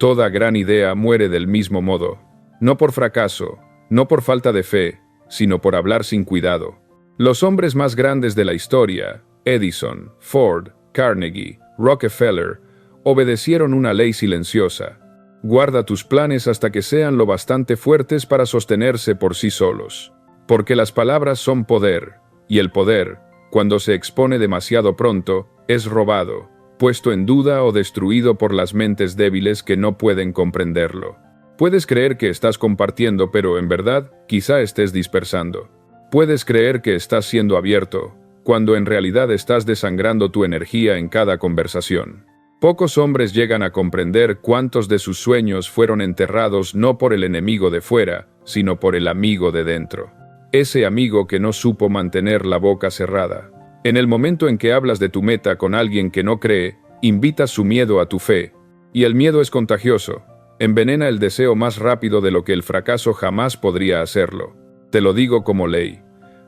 Toda gran idea muere del mismo modo. No por fracaso, no por falta de fe, sino por hablar sin cuidado. Los hombres más grandes de la historia, Edison, Ford, Carnegie, Rockefeller, obedecieron una ley silenciosa. Guarda tus planes hasta que sean lo bastante fuertes para sostenerse por sí solos. Porque las palabras son poder, y el poder, cuando se expone demasiado pronto, es robado, puesto en duda o destruido por las mentes débiles que no pueden comprenderlo. Puedes creer que estás compartiendo, pero en verdad, quizá estés dispersando. Puedes creer que estás siendo abierto, cuando en realidad estás desangrando tu energía en cada conversación. Pocos hombres llegan a comprender cuántos de sus sueños fueron enterrados no por el enemigo de fuera, sino por el amigo de dentro. Ese amigo que no supo mantener la boca cerrada. En el momento en que hablas de tu meta con alguien que no cree, invitas su miedo a tu fe. Y el miedo es contagioso. Envenena el deseo más rápido de lo que el fracaso jamás podría hacerlo. Te lo digo como ley.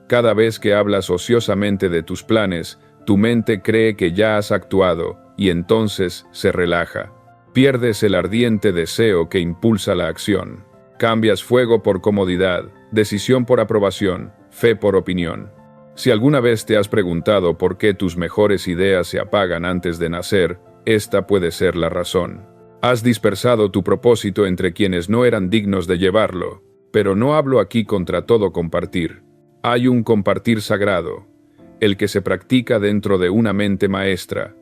Cada vez que hablas ociosamente de tus planes, tu mente cree que ya has actuado, y entonces se relaja. Pierdes el ardiente deseo que impulsa la acción. Cambias fuego por comodidad, decisión por aprobación, fe por opinión. Si alguna vez te has preguntado por qué tus mejores ideas se apagan antes de nacer, esta puede ser la razón. Has dispersado tu propósito entre quienes no eran dignos de llevarlo, pero no hablo aquí contra todo compartir. Hay un compartir sagrado, el que se practica dentro de una mente maestra,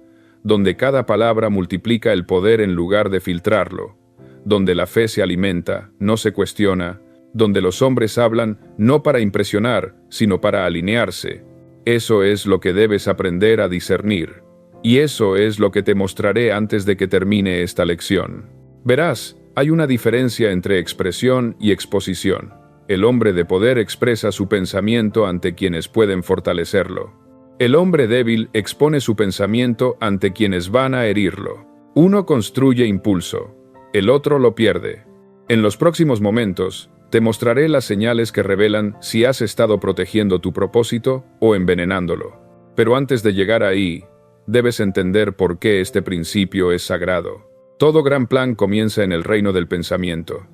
donde cada palabra multiplica el poder en lugar de filtrarlo, donde la fe se alimenta, no se cuestiona, donde los hombres hablan no para impresionar, sino para alinearse. Eso es lo que debes aprender a discernir. Y eso es lo que te mostraré antes de que termine esta lección. Verás, hay una diferencia entre expresión y exposición. El hombre de poder expresa su pensamiento ante quienes pueden fortalecerlo. El hombre débil expone su pensamiento ante quienes van a herirlo. Uno construye impulso, el otro lo pierde. En los próximos momentos, te mostraré las señales que revelan si has estado protegiendo tu propósito o envenenándolo. Pero antes de llegar ahí, debes entender por qué este principio es sagrado. Todo gran plan comienza en el reino del pensamiento.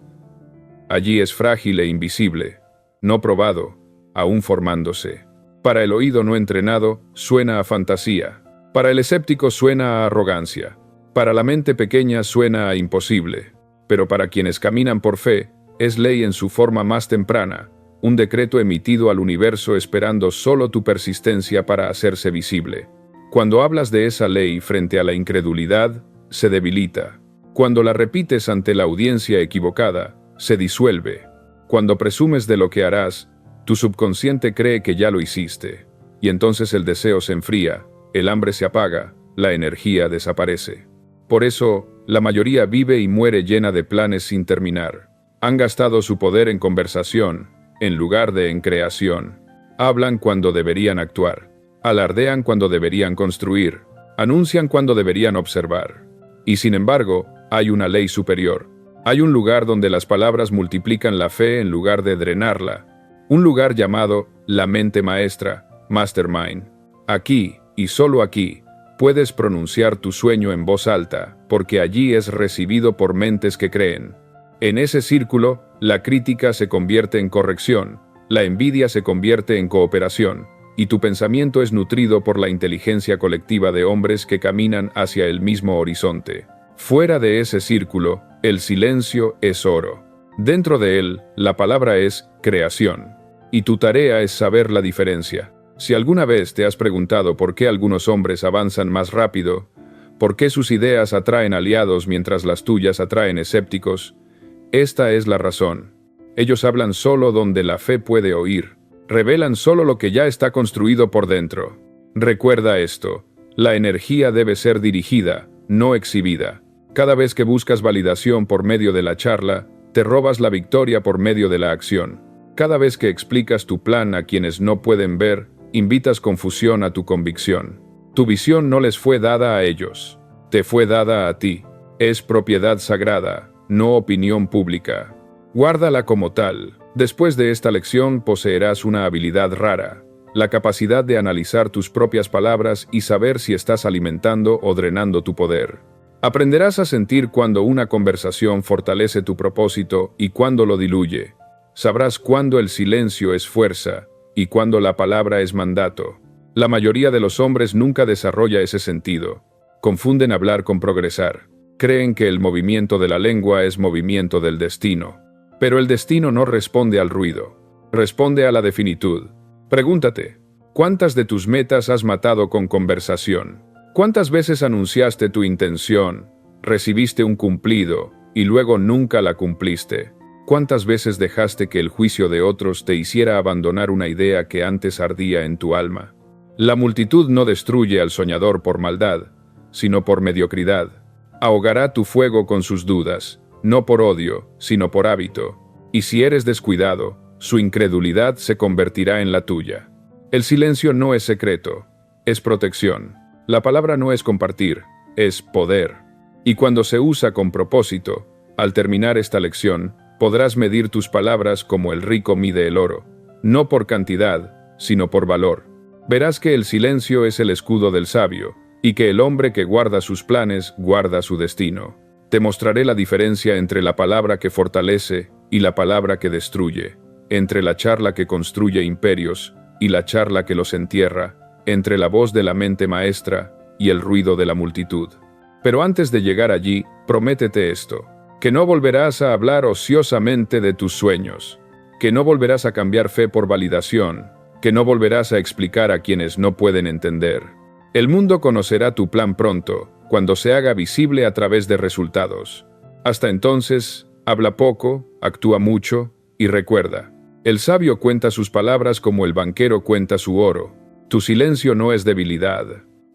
Allí es frágil e invisible, no probado, aún formándose. Para el oído no entrenado, suena a fantasía. Para el escéptico suena a arrogancia. Para la mente pequeña suena a imposible. Pero para quienes caminan por fe, es ley en su forma más temprana, un decreto emitido al universo esperando solo tu persistencia para hacerse visible. Cuando hablas de esa ley frente a la incredulidad, se debilita. Cuando la repites ante la audiencia equivocada, se disuelve. Cuando presumes de lo que harás, tu subconsciente cree que ya lo hiciste. Y entonces el deseo se enfría, el hambre se apaga, la energía desaparece. Por eso, la mayoría vive y muere llena de planes sin terminar. Han gastado su poder en conversación, en lugar de en creación. Hablan cuando deberían actuar. Alardean cuando deberían construir. Anuncian cuando deberían observar. Y sin embargo, hay una ley superior. Hay un lugar donde las palabras multiplican la fe en lugar de drenarla. Un lugar llamado la mente maestra, Mastermind. Aquí, y solo aquí, puedes pronunciar tu sueño en voz alta, porque allí es recibido por mentes que creen. En ese círculo, la crítica se convierte en corrección, la envidia se convierte en cooperación, y tu pensamiento es nutrido por la inteligencia colectiva de hombres que caminan hacia el mismo horizonte. Fuera de ese círculo, el silencio es oro. Dentro de él, la palabra es creación. Y tu tarea es saber la diferencia. Si alguna vez te has preguntado por qué algunos hombres avanzan más rápido, por qué sus ideas atraen aliados mientras las tuyas atraen escépticos, esta es la razón. Ellos hablan solo donde la fe puede oír. Revelan solo lo que ya está construido por dentro. Recuerda esto, la energía debe ser dirigida, no exhibida. Cada vez que buscas validación por medio de la charla, te robas la victoria por medio de la acción. Cada vez que explicas tu plan a quienes no pueden ver, invitas confusión a tu convicción. Tu visión no les fue dada a ellos, te fue dada a ti. Es propiedad sagrada, no opinión pública. Guárdala como tal. Después de esta lección poseerás una habilidad rara, la capacidad de analizar tus propias palabras y saber si estás alimentando o drenando tu poder. Aprenderás a sentir cuando una conversación fortalece tu propósito y cuando lo diluye. Sabrás cuándo el silencio es fuerza y cuándo la palabra es mandato. La mayoría de los hombres nunca desarrolla ese sentido. Confunden hablar con progresar. Creen que el movimiento de la lengua es movimiento del destino. Pero el destino no responde al ruido. Responde a la definitud. Pregúntate, ¿cuántas de tus metas has matado con conversación? ¿Cuántas veces anunciaste tu intención, recibiste un cumplido y luego nunca la cumpliste? ¿Cuántas veces dejaste que el juicio de otros te hiciera abandonar una idea que antes ardía en tu alma? La multitud no destruye al soñador por maldad, sino por mediocridad. Ahogará tu fuego con sus dudas, no por odio, sino por hábito. Y si eres descuidado, su incredulidad se convertirá en la tuya. El silencio no es secreto, es protección. La palabra no es compartir, es poder. Y cuando se usa con propósito, al terminar esta lección, podrás medir tus palabras como el rico mide el oro, no por cantidad, sino por valor. Verás que el silencio es el escudo del sabio, y que el hombre que guarda sus planes guarda su destino. Te mostraré la diferencia entre la palabra que fortalece y la palabra que destruye, entre la charla que construye imperios y la charla que los entierra, entre la voz de la mente maestra y el ruido de la multitud. Pero antes de llegar allí, prométete esto, que no volverás a hablar ociosamente de tus sueños, que no volverás a cambiar fe por validación, que no volverás a explicar a quienes no pueden entender. El mundo conocerá tu plan pronto, cuando se haga visible a través de resultados. Hasta entonces, habla poco, actúa mucho y recuerda, el sabio cuenta sus palabras como el banquero cuenta su oro. Tu silencio no es debilidad,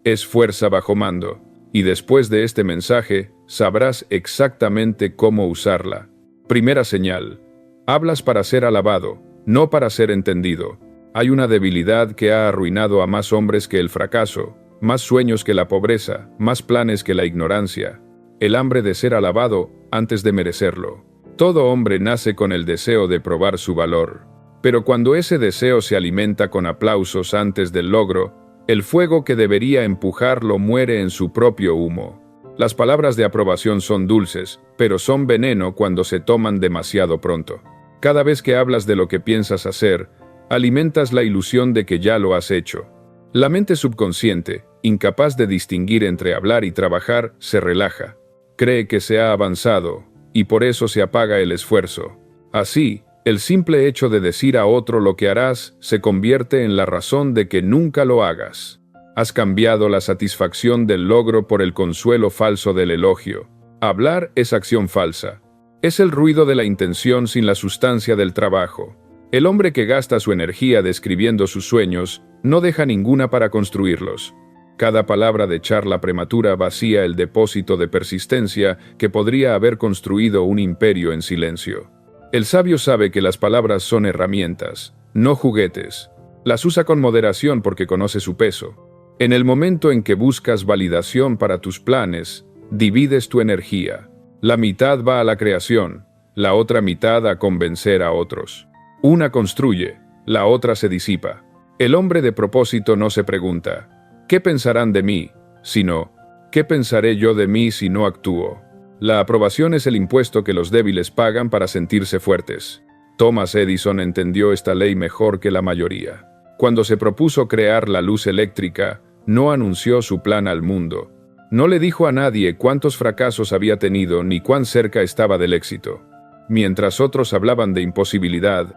es fuerza bajo mando, y después de este mensaje, sabrás exactamente cómo usarla. Primera señal, hablas para ser alabado, no para ser entendido. Hay una debilidad que ha arruinado a más hombres que el fracaso, más sueños que la pobreza, más planes que la ignorancia. El hambre de ser alabado antes de merecerlo. Todo hombre nace con el deseo de probar su valor. Pero cuando ese deseo se alimenta con aplausos antes del logro, el fuego que debería empujarlo muere en su propio humo. Las palabras de aprobación son dulces, pero son veneno cuando se toman demasiado pronto. Cada vez que hablas de lo que piensas hacer, alimentas la ilusión de que ya lo has hecho. La mente subconsciente, incapaz de distinguir entre hablar y trabajar, se relaja. Cree que se ha avanzado, y por eso se apaga el esfuerzo. Así, el simple hecho de decir a otro lo que harás se convierte en la razón de que nunca lo hagas. Has cambiado la satisfacción del logro por el consuelo falso del elogio. Hablar es acción falsa. Es el ruido de la intención sin la sustancia del trabajo. El hombre que gasta su energía describiendo sus sueños no deja ninguna para construirlos. Cada palabra de charla prematura vacía el depósito de persistencia que podría haber construido un imperio en silencio. El sabio sabe que las palabras son herramientas, no juguetes. Las usa con moderación porque conoce su peso. En el momento en que buscas validación para tus planes, divides tu energía. La mitad va a la creación, la otra mitad a convencer a otros. Una construye, la otra se disipa. El hombre de propósito no se pregunta, ¿qué pensarán de mí?, sino, ¿qué pensaré yo de mí si no actúo? La aprobación es el impuesto que los débiles pagan para sentirse fuertes. Thomas Edison entendió esta ley mejor que la mayoría. Cuando se propuso crear la luz eléctrica, no anunció su plan al mundo. No le dijo a nadie cuántos fracasos había tenido ni cuán cerca estaba del éxito. Mientras otros hablaban de imposibilidad,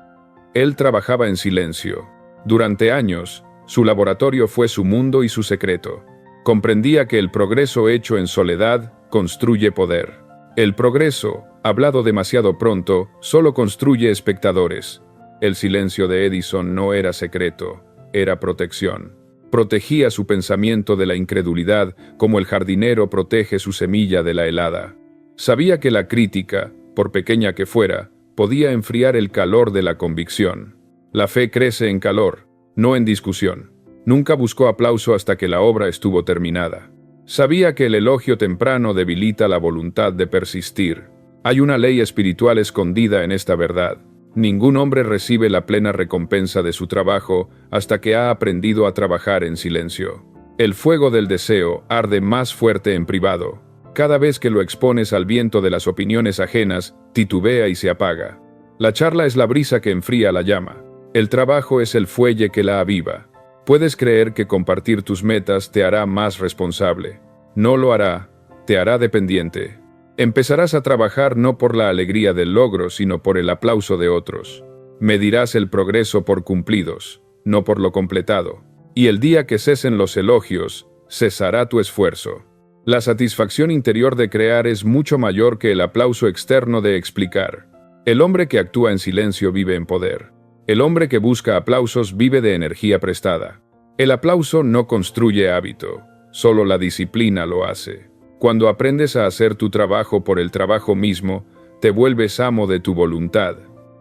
él trabajaba en silencio. Durante años, su laboratorio fue su mundo y su secreto. Comprendía que el progreso hecho en soledad construye poder. El progreso, hablado demasiado pronto, solo construye espectadores. El silencio de Edison no era secreto, era protección. Protegía su pensamiento de la incredulidad como el jardinero protege su semilla de la helada. Sabía que la crítica, por pequeña que fuera, podía enfriar el calor de la convicción. La fe crece en calor, no en discusión. Nunca buscó aplauso hasta que la obra estuvo terminada. Sabía que el elogio temprano debilita la voluntad de persistir. Hay una ley espiritual escondida en esta verdad. Ningún hombre recibe la plena recompensa de su trabajo hasta que ha aprendido a trabajar en silencio. El fuego del deseo arde más fuerte en privado. Cada vez que lo expones al viento de las opiniones ajenas, titubea y se apaga. La charla es la brisa que enfría la llama. El trabajo es el fuelle que la aviva. Puedes creer que compartir tus metas te hará más responsable. No lo hará, te hará dependiente. Empezarás a trabajar no por la alegría del logro, sino por el aplauso de otros. Medirás el progreso por cumplidos, no por lo completado. Y el día que cesen los elogios, cesará tu esfuerzo. La satisfacción interior de crear es mucho mayor que el aplauso externo de explicar. El hombre que actúa en silencio vive en poder. El hombre que busca aplausos vive de energía prestada. El aplauso no construye hábito, solo la disciplina lo hace. Cuando aprendes a hacer tu trabajo por el trabajo mismo, te vuelves amo de tu voluntad.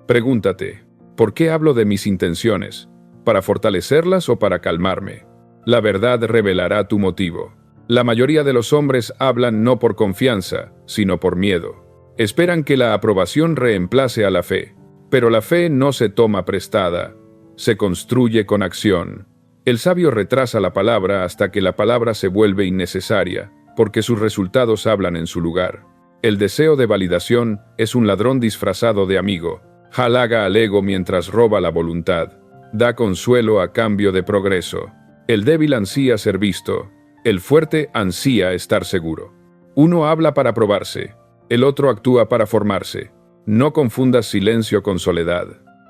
Pregúntate, ¿por qué hablo de mis intenciones? ¿Para fortalecerlas o para calmarme? La verdad revelará tu motivo. La mayoría de los hombres hablan no por confianza, sino por miedo. Esperan que la aprobación reemplace a la fe. Pero la fe no se toma prestada, se construye con acción. El sabio retrasa la palabra hasta que la palabra se vuelve innecesaria, porque sus resultados hablan en su lugar. El deseo de validación es un ladrón disfrazado de amigo. Halaga al ego mientras roba la voluntad. Da consuelo a cambio de progreso. El débil ansía ser visto. El fuerte ansía estar seguro. Uno habla para probarse. El otro actúa para formarse. No confundas silencio con soledad.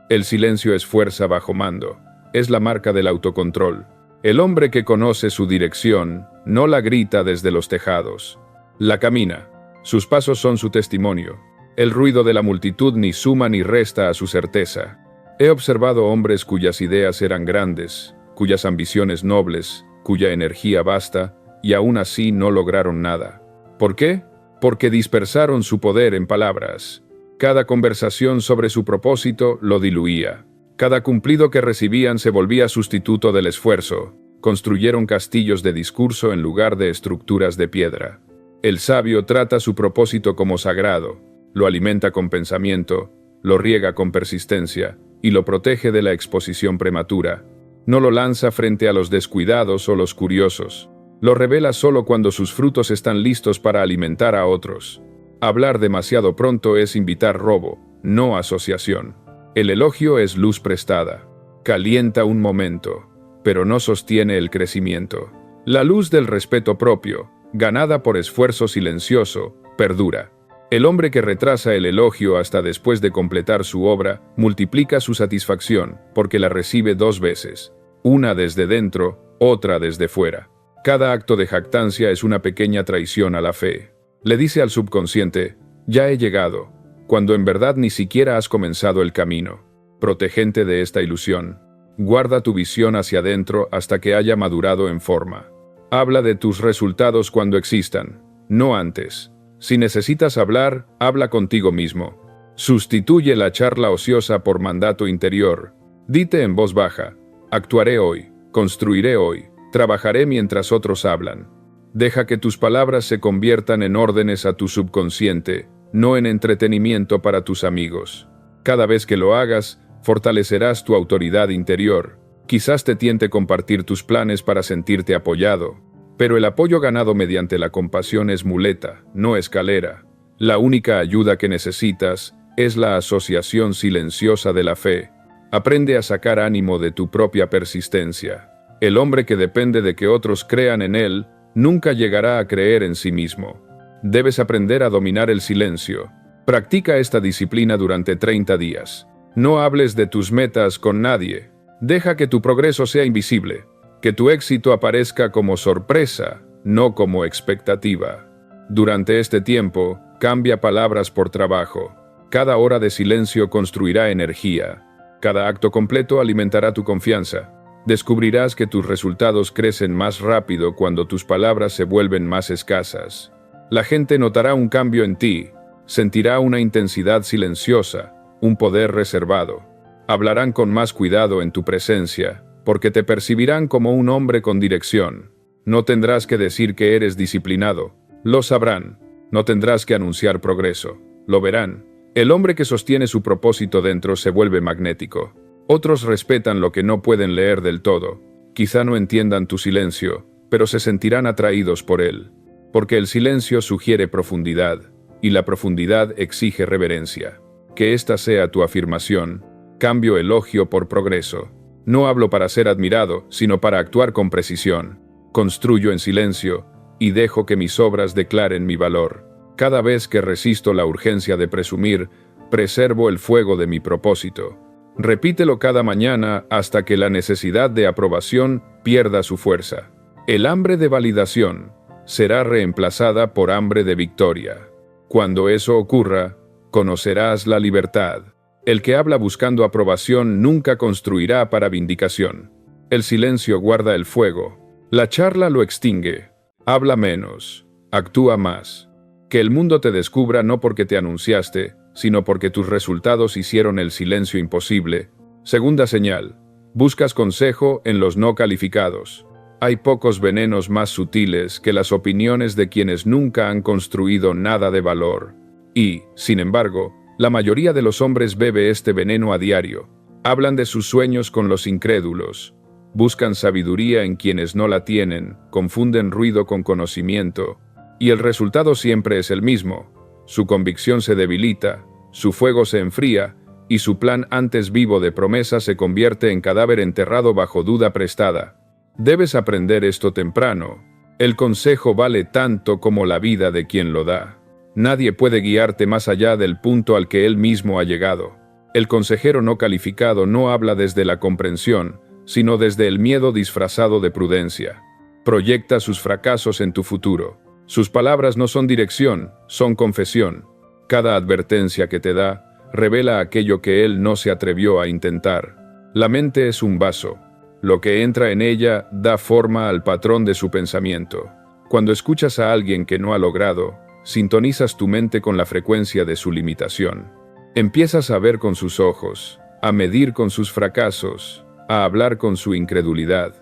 El silencio es fuerza bajo mando. Es la marca del autocontrol. El hombre que conoce su dirección no la grita desde los tejados. La camina. Sus pasos son su testimonio. El ruido de la multitud ni suma ni resta a su certeza. He observado hombres cuyas ideas eran grandes, cuyas ambiciones nobles, cuya energía vasta, y aún así no lograron nada. ¿Por qué? Porque dispersaron su poder en palabras. Cada conversación sobre su propósito lo diluía. Cada cumplido que recibían se volvía sustituto del esfuerzo. Construyeron castillos de discurso en lugar de estructuras de piedra. El sabio trata su propósito como sagrado, lo alimenta con pensamiento, lo riega con persistencia y lo protege de la exposición prematura. No lo lanza frente a los descuidados o los curiosos. Lo revela solo cuando sus frutos están listos para alimentar a otros. Hablar demasiado pronto es invitar robo, no asociación. El elogio es luz prestada. Calienta un momento, pero no sostiene el crecimiento. La luz del respeto propio, ganada por esfuerzo silencioso, perdura. El hombre que retrasa el elogio hasta después de completar su obra, multiplica su satisfacción, porque la recibe dos veces. Una desde dentro, otra desde fuera. Cada acto de jactancia es una pequeña traición a la fe. Le dice al subconsciente, ya he llegado, cuando en verdad ni siquiera has comenzado el camino. Protegente de esta ilusión. Guarda tu visión hacia adentro hasta que haya madurado en forma. Habla de tus resultados cuando existan, no antes. Si necesitas hablar, habla contigo mismo. Sustituye la charla ociosa por mandato interior. Dite en voz baja, actuaré hoy, construiré hoy, trabajaré mientras otros hablan. Deja que tus palabras se conviertan en órdenes a tu subconsciente, no en entretenimiento para tus amigos. Cada vez que lo hagas, fortalecerás tu autoridad interior. Quizás te tiente compartir tus planes para sentirte apoyado, pero el apoyo ganado mediante la compasión es muleta, no escalera. La única ayuda que necesitas es la asociación silenciosa de la fe. Aprende a sacar ánimo de tu propia persistencia. El hombre que depende de que otros crean en él, nunca llegará a creer en sí mismo. Debes aprender a dominar el silencio. Practica esta disciplina durante 30 días. No hables de tus metas con nadie. Deja que tu progreso sea invisible. Que tu éxito aparezca como sorpresa, no como expectativa. Durante este tiempo, cambia palabras por trabajo. Cada hora de silencio construirá energía. Cada acto completo alimentará tu confianza. Descubrirás que tus resultados crecen más rápido cuando tus palabras se vuelven más escasas. La gente notará un cambio en ti, sentirá una intensidad silenciosa, un poder reservado. Hablarán con más cuidado en tu presencia, porque te percibirán como un hombre con dirección. No tendrás que decir que eres disciplinado, lo sabrán. No tendrás que anunciar progreso, lo verán. El hombre que sostiene su propósito dentro se vuelve magnético. Otros respetan lo que no pueden leer del todo. Quizá no entiendan tu silencio, pero se sentirán atraídos por él. porque el silencio sugiere profundidad, y la profundidad exige reverencia. Que esta sea tu afirmación. Cambio elogio por progreso. No hablo para ser admirado, sino para actuar con precisión. Construyo en silencio, y dejo que mis obras declaren mi valor. Cada vez que resisto la urgencia de presumir, preservo el fuego de mi propósito. Repítelo cada mañana hasta que la necesidad de aprobación pierda su fuerza. El hambre de validación será reemplazada por hambre de victoria. Cuando eso ocurra, conocerás la libertad. El que habla buscando aprobación nunca construirá para vindicación. El silencio guarda el fuego. La charla lo extingue. Habla menos. Actúa más. Que el mundo te descubra no porque te anunciaste, sino porque tus resultados hicieron el silencio imposible. Segunda señal. Buscas consejo en los no calificados. Hay pocos venenos más sutiles que las opiniones de quienes nunca han construido nada de valor. Y, sin embargo, la mayoría de los hombres bebe este veneno a diario. Hablan de sus sueños con los incrédulos. Buscan sabiduría en quienes no la tienen, confunden ruido con conocimiento. Y el resultado siempre es el mismo. Su convicción se debilita, su fuego se enfría, y su plan antes vivo de promesa se convierte en cadáver enterrado bajo duda prestada. Debes aprender esto temprano. El consejo vale tanto como la vida de quien lo da. Nadie puede guiarte más allá del punto al que él mismo ha llegado. El consejero no calificado no habla desde la comprensión, sino desde el miedo disfrazado de prudencia. Proyecta sus fracasos en tu futuro. Sus palabras no son dirección, son confesión. Cada advertencia que te da revela aquello que él no se atrevió a intentar. La mente es un vaso. Lo que entra en ella da forma al patrón de su pensamiento. Cuando escuchas a alguien que no ha logrado, sintonizas tu mente con la frecuencia de su limitación. Empiezas a ver con sus ojos, a medir con sus fracasos, a hablar con su incredulidad.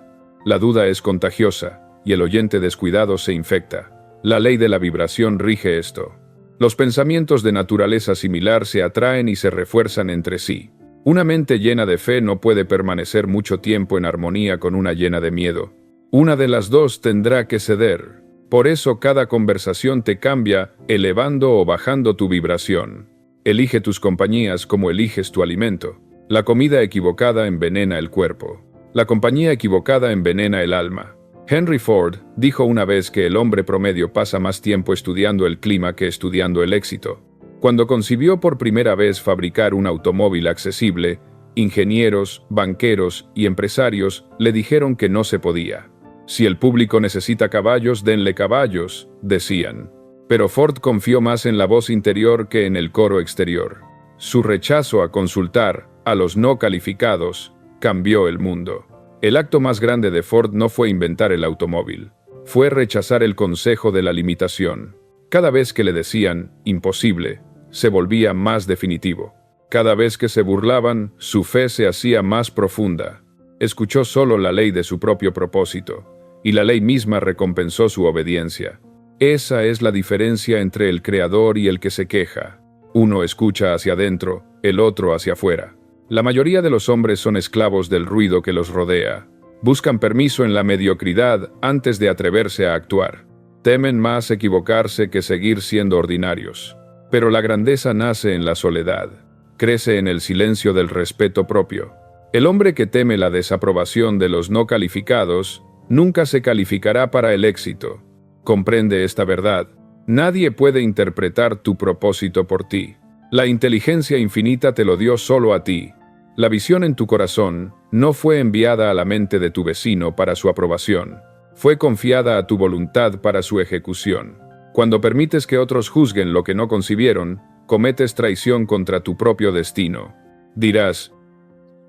La duda es contagiosa, y el oyente descuidado se infecta. La ley de la vibración rige esto. Los pensamientos de naturaleza similar se atraen y se refuerzan entre sí. Una mente llena de fe no puede permanecer mucho tiempo en armonía con una llena de miedo. Una de las dos tendrá que ceder. Por eso cada conversación te cambia, elevando o bajando tu vibración. Elige tus compañías como eliges tu alimento. La comida equivocada envenena el cuerpo. La compañía equivocada envenena el alma. Henry Ford dijo una vez que el hombre promedio pasa más tiempo estudiando el clima que estudiando el éxito. Cuando concibió por primera vez fabricar un automóvil accesible, ingenieros, banqueros y empresarios le dijeron que no se podía. Si el público necesita caballos, denle caballos, decían. Pero Ford confió más en la voz interior que en el coro exterior. Su rechazo a consultar a los no calificados cambió el mundo. El acto más grande de Ford no fue inventar el automóvil, fue rechazar el consejo de la limitación. Cada vez que le decían imposible, se volvía más definitivo. Cada vez que se burlaban, su fe se hacía más profunda. Escuchó solo la ley de su propio propósito, y la ley misma recompensó su obediencia. Esa es la diferencia entre el creador y el que se queja. Uno escucha hacia adentro, el otro hacia afuera. La mayoría de los hombres son esclavos del ruido que los rodea. Buscan permiso en la mediocridad antes de atreverse a actuar. Temen más equivocarse que seguir siendo ordinarios. Pero la grandeza nace en la soledad. Crece en el silencio del respeto propio. El hombre que teme la desaprobación de los no calificados nunca se calificará para el éxito. Comprende esta verdad. Nadie puede interpretar tu propósito por ti. La inteligencia infinita te lo dio solo a ti. La visión en tu corazón no fue enviada a la mente de tu vecino para su aprobación. Fue confiada a tu voluntad para su ejecución. Cuando permites que otros juzguen lo que no concibieron, cometes traición contra tu propio destino. Dirás,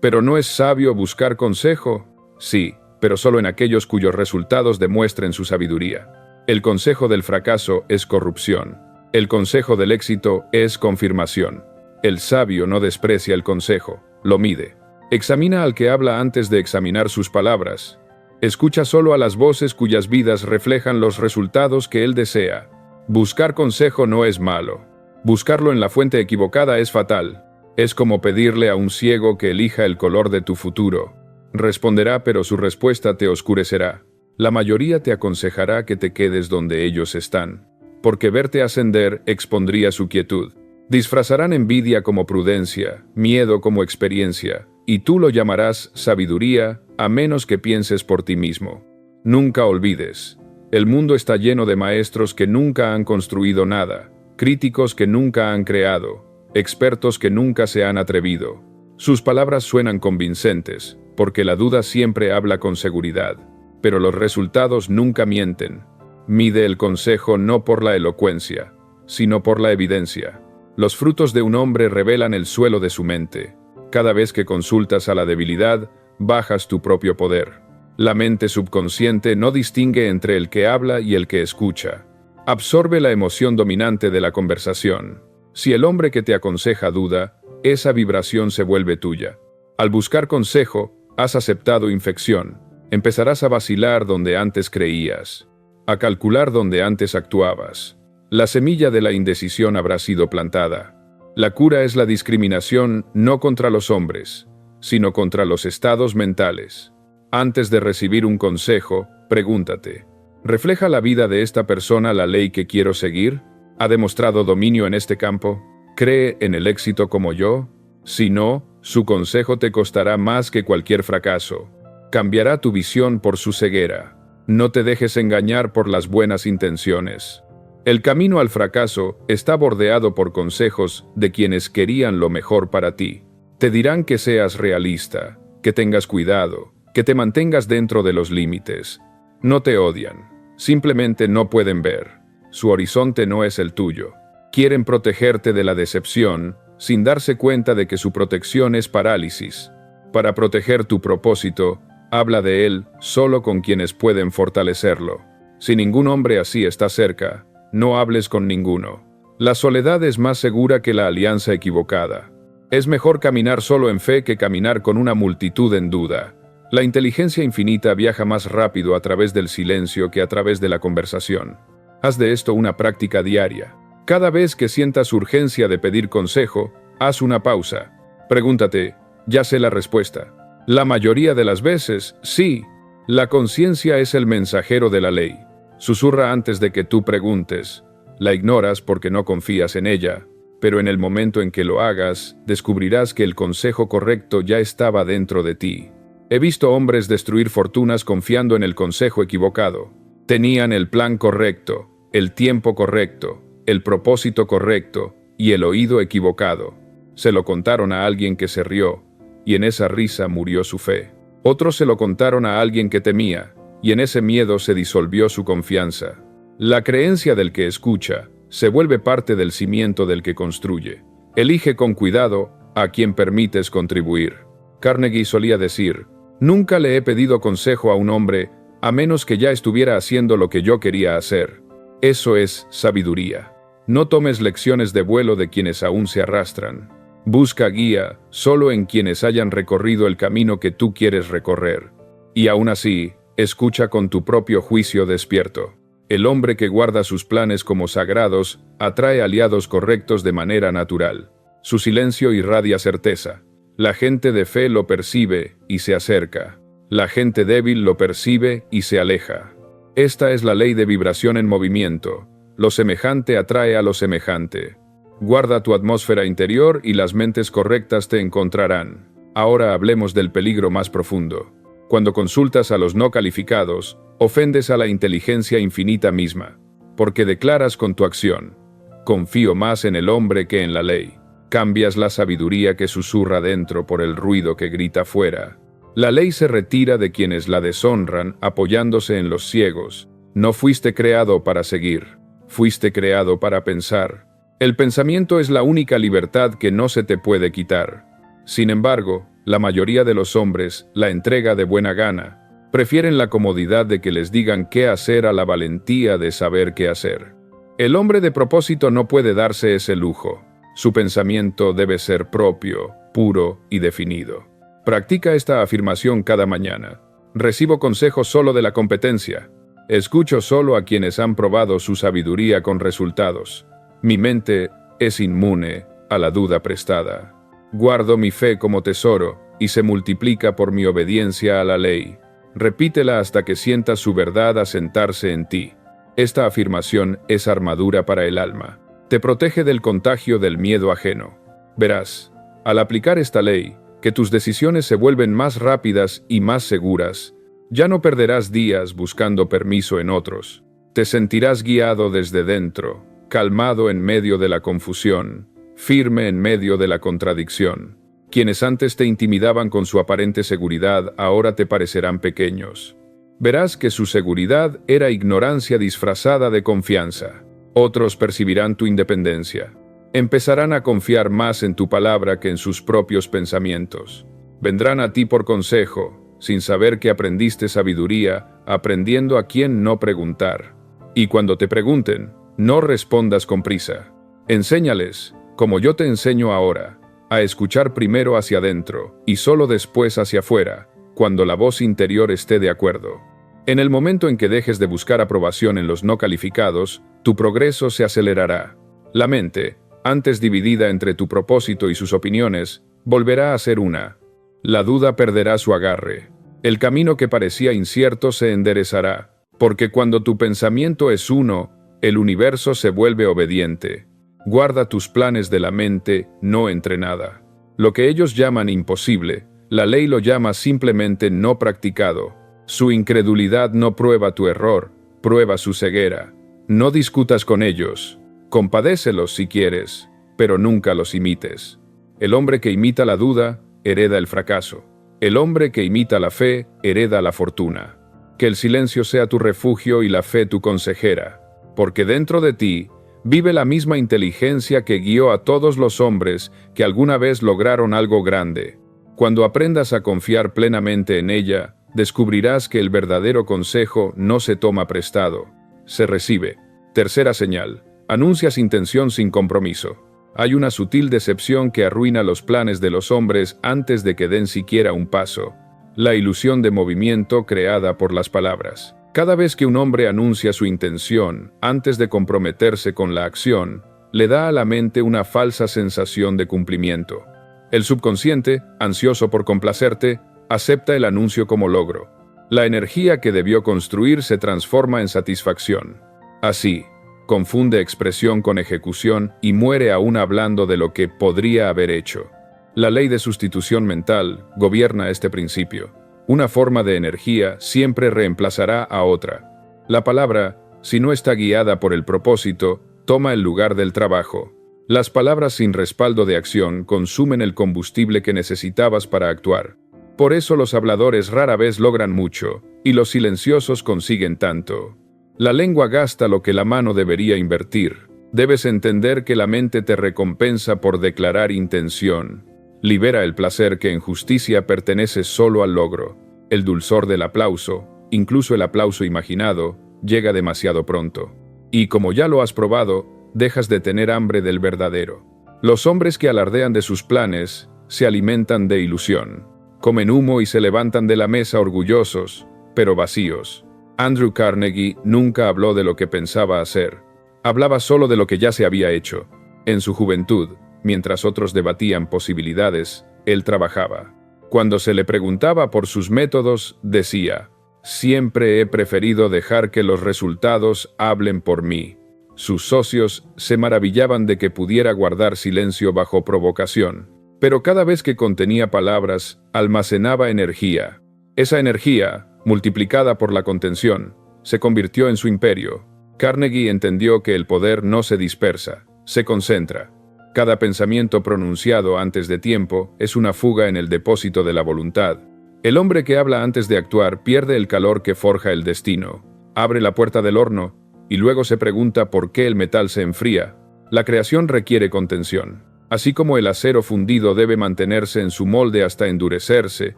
¿pero no es sabio buscar consejo? Sí, pero solo en aquellos cuyos resultados demuestren su sabiduría. El consejo del fracaso es corrupción. El consejo del éxito es confirmación. El sabio no desprecia el consejo, lo mide. Examina al que habla antes de examinar sus palabras. Escucha solo a las voces cuyas vidas reflejan los resultados que él desea. Buscar consejo no es malo. Buscarlo en la fuente equivocada es fatal. Es como pedirle a un ciego que elija el color de tu futuro. Responderá, pero su respuesta te oscurecerá. La mayoría te aconsejará que te quedes donde ellos están, porque verte ascender expondría su quietud. Disfrazarán envidia como prudencia, miedo como experiencia, y tú lo llamarás sabiduría, a menos que pienses por ti mismo. Nunca olvides, el mundo está lleno de maestros que nunca han construido nada, críticos que nunca han creado, expertos que nunca se han atrevido. Sus palabras suenan convincentes, porque la duda siempre habla con seguridad, pero los resultados nunca mienten. Mide el consejo no por la elocuencia, sino por la evidencia. Los frutos de un hombre revelan el suelo de su mente. Cada vez que consultas a la debilidad, bajas tu propio poder. La mente subconsciente no distingue entre el que habla y el que escucha. Absorbe la emoción dominante de la conversación. Si el hombre que te aconseja duda, esa vibración se vuelve tuya. Al buscar consejo, has aceptado infección. Empezarás a vacilar donde antes creías, a calcular donde antes actuabas. La semilla de la indecisión habrá sido plantada. La cura es la discriminación no contra los hombres, sino contra los estados mentales. Antes de recibir un consejo, pregúntate, ¿refleja la vida de esta persona la ley que quiero seguir? ¿Ha demostrado dominio en este campo? ¿Cree en el éxito como yo? Si no, su consejo te costará más que cualquier fracaso. Cambiará tu visión por su ceguera. No te dejes engañar por las buenas intenciones. El camino al fracaso está bordeado por consejos de quienes querían lo mejor para ti. Te dirán que seas realista, que tengas cuidado, que te mantengas dentro de los límites. No te odian, simplemente no pueden ver. Su horizonte no es el tuyo. Quieren protegerte de la decepción, sin darse cuenta de que su protección es parálisis. Para proteger tu propósito, habla de él solo con quienes pueden fortalecerlo. Si ningún hombre así está cerca, no hables con ninguno. La soledad es más segura que la alianza equivocada. Es mejor caminar solo en fe que caminar con una multitud en duda. La inteligencia infinita viaja más rápido a través del silencio que a través de la conversación. Haz de esto una práctica diaria. Cada vez que sientas urgencia de pedir consejo, haz una pausa. Pregúntate, ¿ya sé la respuesta? La mayoría de las veces, sí. La conciencia es el mensajero de la ley. Susurra antes de que tú preguntes. La ignoras porque no confías en ella, pero en el momento en que lo hagas, descubrirás que el consejo correcto ya estaba dentro de ti. He visto hombres destruir fortunas confiando en el consejo equivocado. Tenían el plan correcto, el tiempo correcto, el propósito correcto y el oído equivocado. Se lo contaron a alguien que se rió, y en esa risa murió su fe. Otros se lo contaron a alguien que temía, y en ese miedo se disolvió su confianza. La creencia del que escucha se vuelve parte del cimiento del que construye. Elige con cuidado a quien permites contribuir. Carnegie solía decir, nunca le he pedido consejo a un hombre, a menos que ya estuviera haciendo lo que yo quería hacer. Eso es sabiduría. No tomes lecciones de vuelo de quienes aún se arrastran. Busca guía solo en quienes hayan recorrido el camino que tú quieres recorrer. Y aún así, escucha con tu propio juicio despierto. El hombre que guarda sus planes como sagrados atrae aliados correctos de manera natural. Su silencio irradia certeza. La gente de fe lo percibe y se acerca. La gente débil lo percibe y se aleja. Esta es la ley de vibración en movimiento. Lo semejante atrae a lo semejante. Guarda tu atmósfera interior y las mentes correctas te encontrarán. Ahora hablemos del peligro más profundo. Cuando consultas a los no calificados, ofendes a la inteligencia infinita misma, porque declaras con tu acción, confío más en el hombre que en la ley. Cambias la sabiduría que susurra dentro por el ruido que grita fuera. La ley se retira de quienes la deshonran apoyándose en los ciegos. No fuiste creado para seguir, fuiste creado para pensar. El pensamiento es la única libertad que no se te puede quitar. Sin embargo, la mayoría de los hombres la entrega de buena gana. Prefieren la comodidad de que les digan qué hacer a la valentía de saber qué hacer. El hombre de propósito no puede darse ese lujo. Su pensamiento debe ser propio, puro y definido. Practica esta afirmación cada mañana. Recibo consejos solo de la competencia. Escucho solo a quienes han probado su sabiduría con resultados. Mi mente es inmune a la duda prestada. Guardo mi fe como tesoro y se multiplica por mi obediencia a la ley. Repítela hasta que sientas su verdad asentarse en ti. Esta afirmación es armadura para el alma. Te protege del contagio del miedo ajeno. Verás, al aplicar esta ley, que tus decisiones se vuelven más rápidas y más seguras. Ya no perderás días buscando permiso en otros. Te sentirás guiado desde dentro, calmado en medio de la confusión, firme en medio de la contradicción. Quienes antes te intimidaban con su aparente seguridad, ahora te parecerán pequeños. Verás que su seguridad era ignorancia disfrazada de confianza. Otros percibirán tu independencia. Empezarán a confiar más en tu palabra que en sus propios pensamientos. Vendrán a ti por consejo, sin saber que aprendiste sabiduría, aprendiendo a quién no preguntar. Y cuando te pregunten, no respondas con prisa. Enséñales, como yo te enseño ahora, a escuchar primero hacia adentro y solo después hacia afuera, cuando la voz interior esté de acuerdo. En el momento en que dejes de buscar aprobación en los no calificados, tu progreso se acelerará. La mente, antes dividida entre tu propósito y sus opiniones, volverá a ser una. La duda perderá su agarre. El camino que parecía incierto se enderezará, porque cuando tu pensamiento es uno, el universo se vuelve obediente. Guarda tus planes de la mente no entrenada. Lo que ellos llaman imposible, la ley lo llama simplemente no practicado. Su incredulidad no prueba tu error, prueba su ceguera. No discutas con ellos. Compadécelos si quieres, pero nunca los imites. El hombre que imita la duda, hereda el fracaso. El hombre que imita la fe, hereda la fortuna. Que el silencio sea tu refugio y la fe tu consejera, porque dentro de ti vive la misma inteligencia que guió a todos los hombres que alguna vez lograron algo grande. Cuando aprendas a confiar plenamente en ella, descubrirás que el verdadero consejo no se toma prestado, se recibe. Tercera señal. Anuncias intención sin compromiso. Hay una sutil decepción que arruina los planes de los hombres antes de que den siquiera un paso. La ilusión de movimiento creada por las palabras. Cada vez que un hombre anuncia su intención, antes de comprometerse con la acción, le da a la mente una falsa sensación de cumplimiento. El subconsciente, ansioso por complacerte, acepta el anuncio como logro. La energía que debió construir se transforma en satisfacción. Así, confunde expresión con ejecución y muere aún hablando de lo que podría haber hecho. La ley de sustitución mental gobierna este principio. Una forma de energía siempre reemplazará a otra. La palabra, si no está guiada por el propósito, toma el lugar del trabajo. Las palabras sin respaldo de acción consumen el combustible que necesitabas para actuar. Por eso los habladores rara vez logran mucho, y los silenciosos consiguen tanto. La lengua gasta lo que la mano debería invertir. Debes entender que la mente te recompensa por declarar intención. Libera el placer que en justicia pertenece solo al logro. El dulzor del aplauso, incluso el aplauso imaginado, llega demasiado pronto. Y como ya lo has probado, dejas de tener hambre del verdadero. Los hombres que alardean de sus planes se alimentan de ilusión. Comen humo y se levantan de la mesa orgullosos, pero vacíos. Andrew Carnegie nunca habló de lo que pensaba hacer. Hablaba solo de lo que ya se había hecho. En su juventud, mientras otros debatían posibilidades, él trabajaba. Cuando se le preguntaba por sus métodos, decía: «Siempre he preferido dejar que los resultados hablen por mí». Sus socios se maravillaban de que pudiera guardar silencio bajo provocación. Pero cada vez que contenía palabras, almacenaba energía. Esa energía, multiplicada por la contención, se convirtió en su imperio. Carnegie entendió que el poder no se dispersa, se concentra. Cada pensamiento pronunciado antes de tiempo es una fuga en el depósito de la voluntad. El hombre que habla antes de actuar pierde el calor que forja el destino. Abre la puerta del horno y luego se pregunta por qué el metal se enfría. La creación requiere contención. Así como el acero fundido debe mantenerse en su molde hasta endurecerse,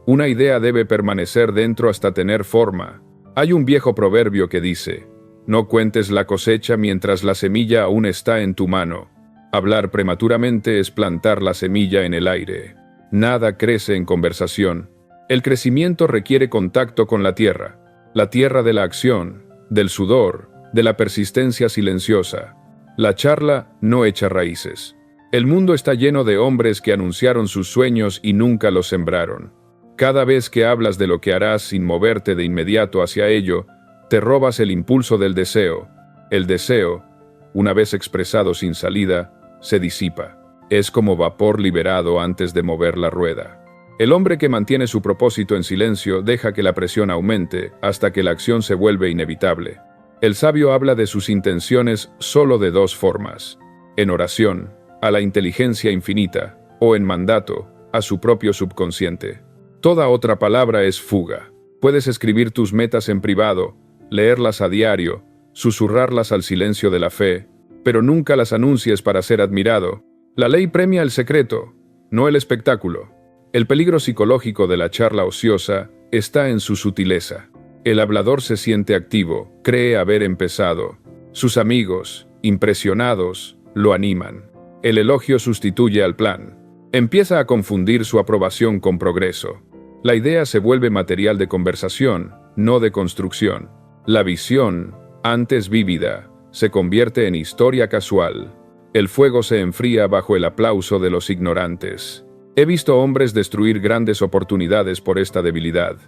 una idea debe permanecer dentro hasta tener forma. Hay un viejo proverbio que dice: «No cuentes la cosecha mientras la semilla aún está en tu mano». Hablar prematuramente es plantar la semilla en el aire. Nada crece en conversación. El crecimiento requiere contacto con la tierra de la acción, del sudor, de la persistencia silenciosa. La charla no echa raíces. El mundo está lleno de hombres que anunciaron sus sueños y nunca los sembraron. Cada vez que hablas de lo que harás sin moverte de inmediato hacia ello, te robas el impulso del deseo. El deseo, una vez expresado sin salida, se disipa. Es como vapor liberado antes de mover la rueda. El hombre que mantiene su propósito en silencio deja que la presión aumente hasta que la acción se vuelve inevitable. El sabio habla de sus intenciones solo de dos formas: en oración, a la inteligencia infinita, o en mandato, a su propio subconsciente. Toda otra palabra es fuga. Puedes escribir tus metas en privado, leerlas a diario, susurrarlas al silencio de la fe, pero nunca las anuncies para ser admirado. La ley premia el secreto, no el espectáculo. El peligro psicológico de la charla ociosa está en su sutileza. El hablador se siente activo, cree haber empezado. Sus amigos, impresionados, lo animan. El elogio sustituye al plan. Empieza a confundir su aprobación con progreso. La idea se vuelve material de conversación, no de construcción. La visión, antes vívida, se convierte en historia casual. El fuego se enfría bajo el aplauso de los ignorantes. He visto hombres destruir grandes oportunidades por esta debilidad.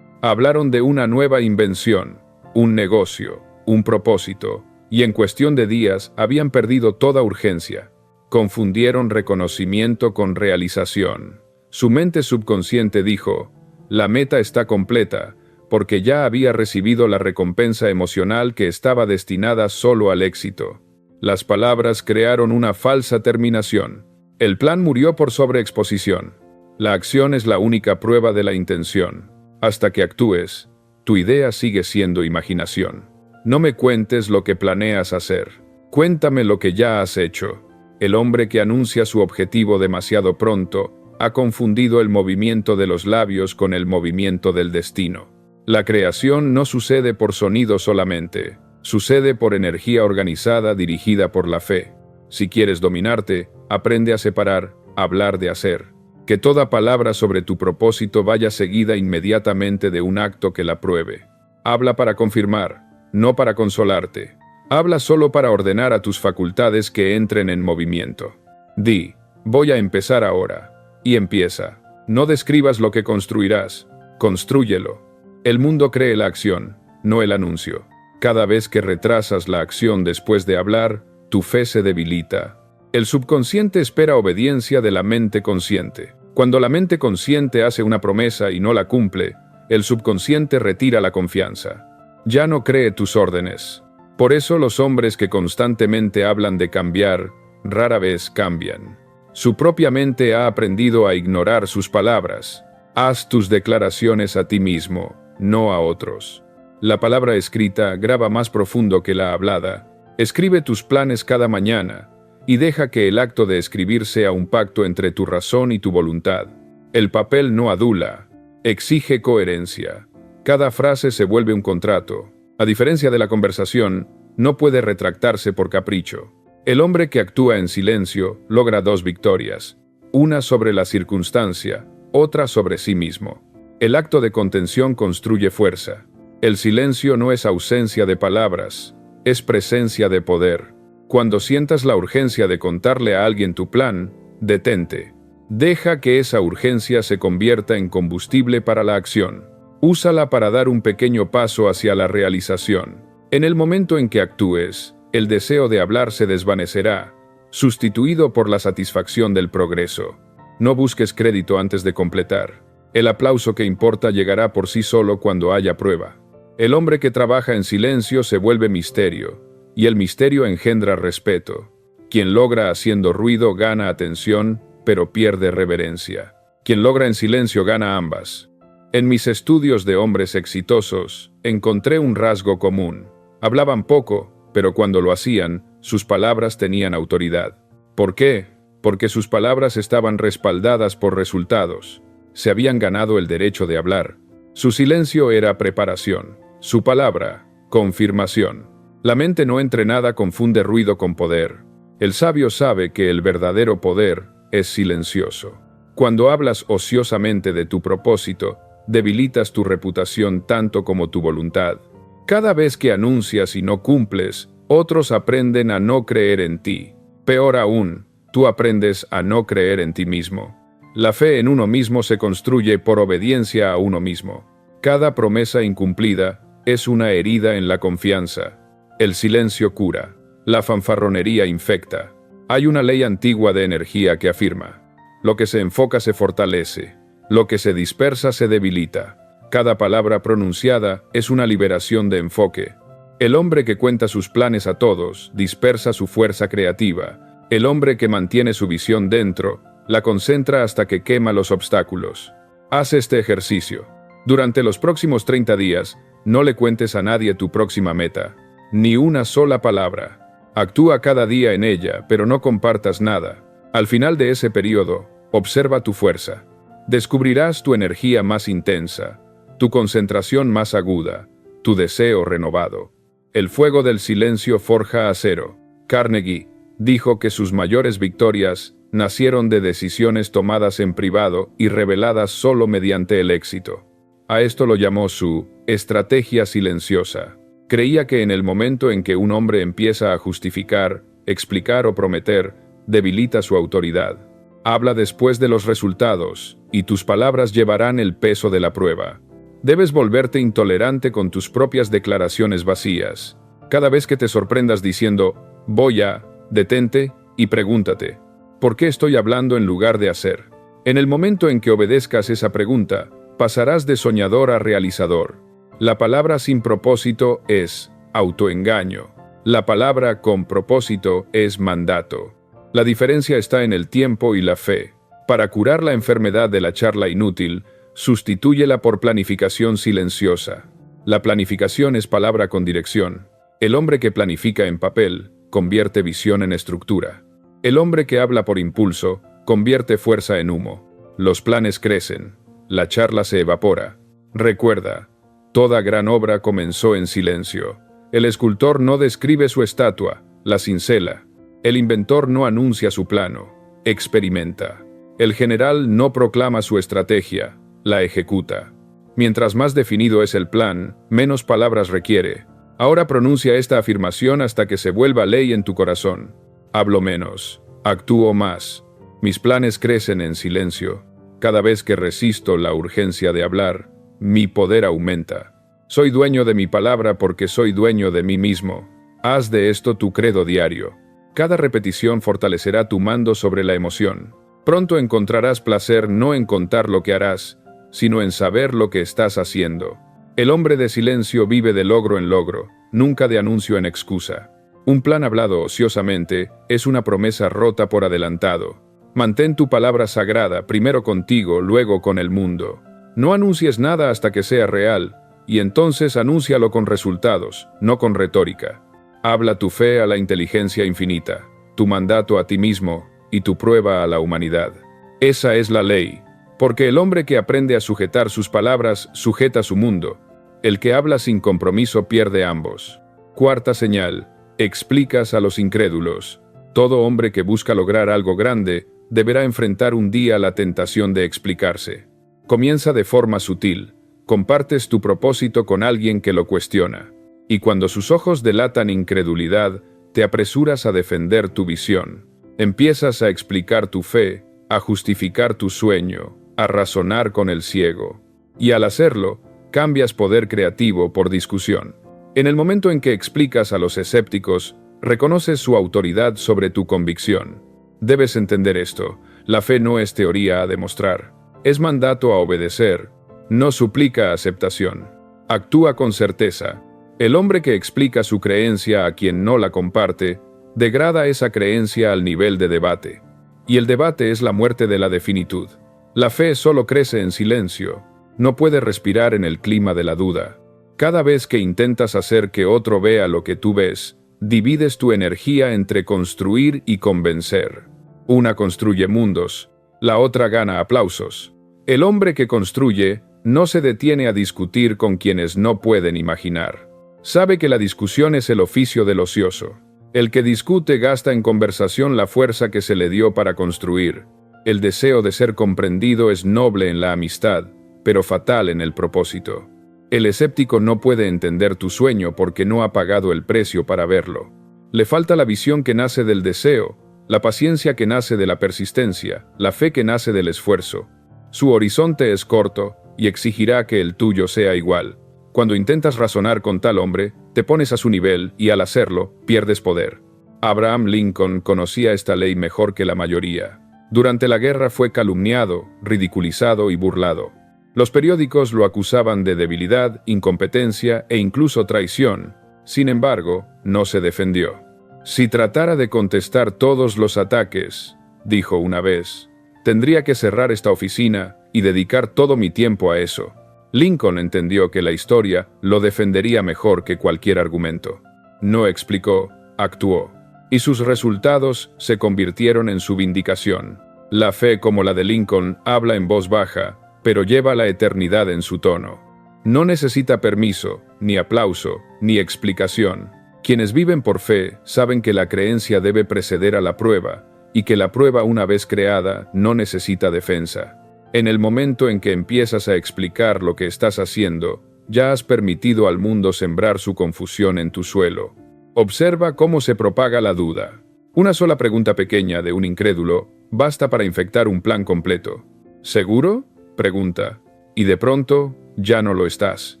Hablaron de una nueva invención, un negocio, un propósito, y en cuestión de días habían perdido toda urgencia. Confundieron reconocimiento con realización. Su mente subconsciente dijo: la meta está completa, porque ya había recibido la recompensa emocional que estaba destinada solo al éxito. Las palabras crearon una falsa terminación. El plan murió por sobreexposición. La acción es la única prueba de la intención. Hasta que actúes, tu idea sigue siendo imaginación. No me cuentes lo que planeas hacer. Cuéntame lo que ya has hecho. El hombre que anuncia su objetivo demasiado pronto ha confundido el movimiento de los labios con el movimiento del destino. La creación no sucede por sonido solamente. Sucede por energía organizada dirigida por la fe. Si quieres dominarte, aprende a separar, hablar de hacer. Que toda palabra sobre tu propósito vaya seguida inmediatamente de un acto que la pruebe. Habla para confirmar, no para consolarte. Habla solo para ordenar a tus facultades que entren en movimiento. Di: voy a empezar ahora. Y empieza. No describas lo que construirás, constrúyelo. El mundo cree la acción, no el anuncio. Cada vez que retrasas la acción después de hablar, tu fe se debilita. El subconsciente espera obediencia de la mente consciente. Cuando la mente consciente hace una promesa y no la cumple, el subconsciente retira la confianza. Ya no cree tus órdenes. Por eso los hombres que constantemente hablan de cambiar, rara vez cambian. Su propia mente ha aprendido a ignorar sus palabras. Haz tus declaraciones a ti mismo, no a otros. La palabra escrita graba más profundo que la hablada. Escribe tus planes cada mañana y deja que el acto de escribir sea un pacto entre tu razón y tu voluntad. El papel no adula, exige coherencia. Cada frase se vuelve un contrato. A diferencia de la conversación, no puede retractarse por capricho. El hombre que actúa en silencio logra dos victorias, una sobre la circunstancia, otra sobre sí mismo. El acto de contención construye fuerza. El silencio no es ausencia de palabras, es presencia de poder. Cuando sientas la urgencia de contarle a alguien tu plan, detente. Deja que esa urgencia se convierta en combustible para la acción. Úsala para dar un pequeño paso hacia la realización. En el momento en que actúes, el deseo de hablar se desvanecerá, sustituido por la satisfacción del progreso. No busques crédito antes de completar. El aplauso que importa llegará por sí solo cuando haya prueba. El hombre que trabaja en silencio se vuelve misterio, y el misterio engendra respeto. Quien logra haciendo ruido gana atención, pero pierde reverencia. Quien logra en silencio gana ambas. En mis estudios de hombres exitosos, encontré un rasgo común. Hablaban poco, pero cuando lo hacían, sus palabras tenían autoridad. ¿Por qué? Porque sus palabras estaban respaldadas por resultados. Se habían ganado el derecho de hablar. Su silencio era preparación. Su palabra, confirmación. La mente no entrenada confunde ruido con poder. El sabio sabe que el verdadero poder es silencioso. Cuando hablas ociosamente de tu propósito, debilitas tu reputación tanto como tu voluntad. Cada vez que anuncias y no cumples, otros aprenden a no creer en ti. Peor aún, tú aprendes a no creer en ti mismo. La fe en uno mismo se construye por obediencia a uno mismo. Cada promesa incumplida es una herida en la confianza. El silencio cura. La fanfarronería infecta. Hay una ley antigua de energía que afirma: lo que se enfoca se fortalece, lo que se dispersa se debilita. Cada palabra pronunciada es una liberación de enfoque. El hombre que cuenta sus planes a todos dispersa su fuerza creativa. El hombre que mantiene su visión dentro la concentra hasta que quema los obstáculos. Haz este ejercicio. Durante los próximos 30 días, no le cuentes a nadie tu próxima meta. Ni una sola palabra. Actúa cada día en ella, pero no compartas nada. Al final de ese periodo, observa tu fuerza. Descubrirás tu energía más intensa, tu concentración más aguda, tu deseo renovado. El fuego del silencio forja acero. Carnegie dijo que sus mayores victorias nacieron de decisiones tomadas en privado y reveladas solo mediante el éxito. A esto lo llamó su estrategia silenciosa. Creía que en el momento en que un hombre empieza a justificar, explicar o prometer, debilita su autoridad. Habla después de los resultados, y tus palabras llevarán el peso de la prueba. Debes volverte intolerante con tus propias declaraciones vacías. Cada vez que te sorprendas diciendo, voy a, detente y pregúntate, ¿por qué estoy hablando en lugar de hacer? En el momento en que obedezcas esa pregunta, pasarás de soñador a realizador. La palabra sin propósito es autoengaño. La palabra con propósito es mandato. La diferencia está en el tiempo y la fe. Para curar la enfermedad de la charla inútil, sustitúyela por planificación silenciosa. La planificación es palabra con dirección. El hombre que planifica en papel convierte visión en estructura. El hombre que habla por impulso convierte fuerza en humo. Los planes crecen. La charla se evapora. Recuerda, toda gran obra comenzó en silencio. El escultor no describe su estatua, la cincela. El inventor no anuncia su plano, experimenta. El general no proclama su estrategia, la ejecuta. Mientras más definido es el plan, menos palabras requiere. Ahora pronuncia esta afirmación hasta que se vuelva ley en tu corazón. Hablo menos, actúo más. Mis planes crecen en silencio. Cada vez que resisto la urgencia de hablar, mi poder aumenta. Soy dueño de mi palabra porque soy dueño de mí mismo. Haz de esto tu credo diario. Cada repetición fortalecerá tu mando sobre la emoción. Pronto encontrarás placer no en contar lo que harás, sino en saber lo que estás haciendo. El hombre de silencio vive de logro en logro, nunca de anuncio en excusa. Un plan hablado ociosamente es una promesa rota por adelantado. Mantén tu palabra sagrada, primero contigo, luego con el mundo. No anuncies nada hasta que sea real, y entonces anúncialo con resultados, no con retórica. Habla tu fe a la inteligencia infinita, tu mandato a ti mismo y tu prueba a la humanidad. Esa es la ley, porque el hombre que aprende a sujetar sus palabras sujeta su mundo. El que habla sin compromiso pierde ambos. Cuarta señal, explicas a los incrédulos. Todo hombre que busca lograr algo grande deberá enfrentar un día la tentación de explicarse. Comienza de forma sutil. Compartes tu propósito con alguien que lo cuestiona. Y cuando sus ojos delatan incredulidad, te apresuras a defender tu visión. Empiezas a explicar tu fe, a justificar tu sueño, a razonar con el ciego. Y al hacerlo, cambias poder creativo por discusión. En el momento en que explicas a los escépticos, reconoces su autoridad sobre tu convicción. Debes entender esto. La fe no es teoría a demostrar. Es mandato a obedecer. No suplica aceptación. Actúa con certeza. El hombre que explica su creencia a quien no la comparte, degrada esa creencia al nivel de debate. Y el debate es la muerte de la definitud. La fe solo crece en silencio. No puede respirar en el clima de la duda. Cada vez que intentas hacer que otro vea lo que tú ves, divides tu energía entre construir y convencer. Una construye mundos, la otra gana aplausos. El hombre que construye no se detiene a discutir con quienes no pueden imaginar. Sabe que la discusión es el oficio del ocioso. El que discute gasta en conversación la fuerza que se le dio para construir. El deseo de ser comprendido es noble en la amistad, pero fatal en el propósito. El escéptico no puede entender tu sueño porque no ha pagado el precio para verlo. Le falta la visión que nace del deseo, la paciencia que nace de la persistencia, la fe que nace del esfuerzo. Su horizonte es corto y exigirá que el tuyo sea igual. Cuando intentas razonar con tal hombre, te pones a su nivel y al hacerlo, pierdes poder. Abraham Lincoln conocía esta ley mejor que la mayoría. Durante la guerra fue calumniado, ridiculizado y burlado. Los periódicos lo acusaban de debilidad, incompetencia e incluso traición. Sin embargo, no se defendió. Si tratara de contestar todos los ataques, dijo una vez, tendría que cerrar esta oficina y dedicar todo mi tiempo a eso. Lincoln entendió que la historia lo defendería mejor que cualquier argumento. No explicó, actuó. Y sus resultados se convirtieron en su vindicación. La fe como la de Lincoln habla en voz baja, pero lleva la eternidad en su tono. No necesita permiso, ni aplauso, ni explicación. Quienes viven por fe saben que la creencia debe preceder a la prueba, y que la prueba una vez creada no necesita defensa. En el momento en que empiezas a explicar lo que estás haciendo, ya has permitido al mundo sembrar su confusión en tu suelo. Observa cómo se propaga la duda. Una sola pregunta pequeña de un incrédulo basta para infectar un plan completo. ¿Seguro?, pregunta. Y de pronto, ya no lo estás.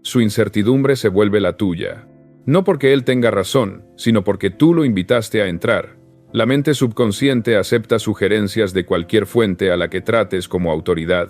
Su incertidumbre se vuelve la tuya. No porque él tenga razón, sino porque tú lo invitaste a entrar. La mente subconsciente acepta sugerencias de cualquier fuente a la que trates como autoridad.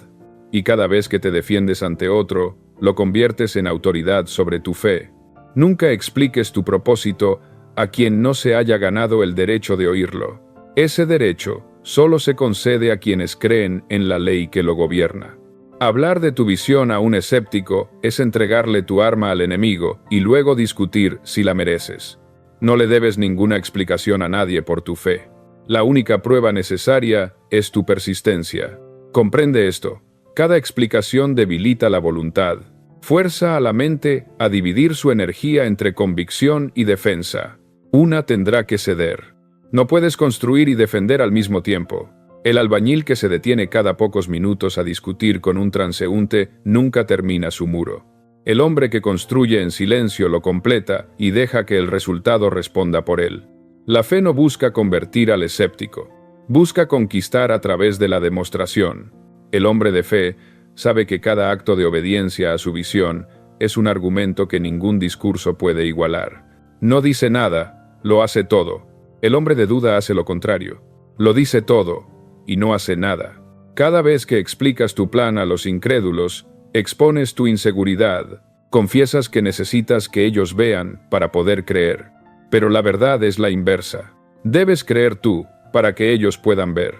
Y cada vez que te defiendes ante otro, lo conviertes en autoridad sobre tu fe. Nunca expliques tu propósito a quien no se haya ganado el derecho de oírlo. Ese derecho solo se concede a quienes creen en la ley que lo gobierna. Hablar de tu visión a un escéptico es entregarle tu arma al enemigo y luego discutir si la mereces. No le debes ninguna explicación a nadie por tu fe. La única prueba necesaria es tu persistencia. Comprende esto. Cada explicación debilita la voluntad. Fuerza a la mente a dividir su energía entre convicción y defensa. Una tendrá que ceder. No puedes construir y defender al mismo tiempo. El albañil que se detiene cada pocos minutos a discutir con un transeúnte nunca termina su muro. El hombre que construye en silencio lo completa y deja que el resultado responda por él. La fe no busca convertir al escéptico. Busca conquistar a través de la demostración. El hombre de fe sabe que cada acto de obediencia a su visión es un argumento que ningún discurso puede igualar. No dice nada, lo hace todo. El hombre de duda hace lo contrario. Lo dice todo y no hace nada. Cada vez que explicas tu plan a los incrédulos, expones tu inseguridad. Confiesas que necesitas que ellos vean para poder creer. Pero la verdad es la inversa. Debes creer tú para que ellos puedan ver.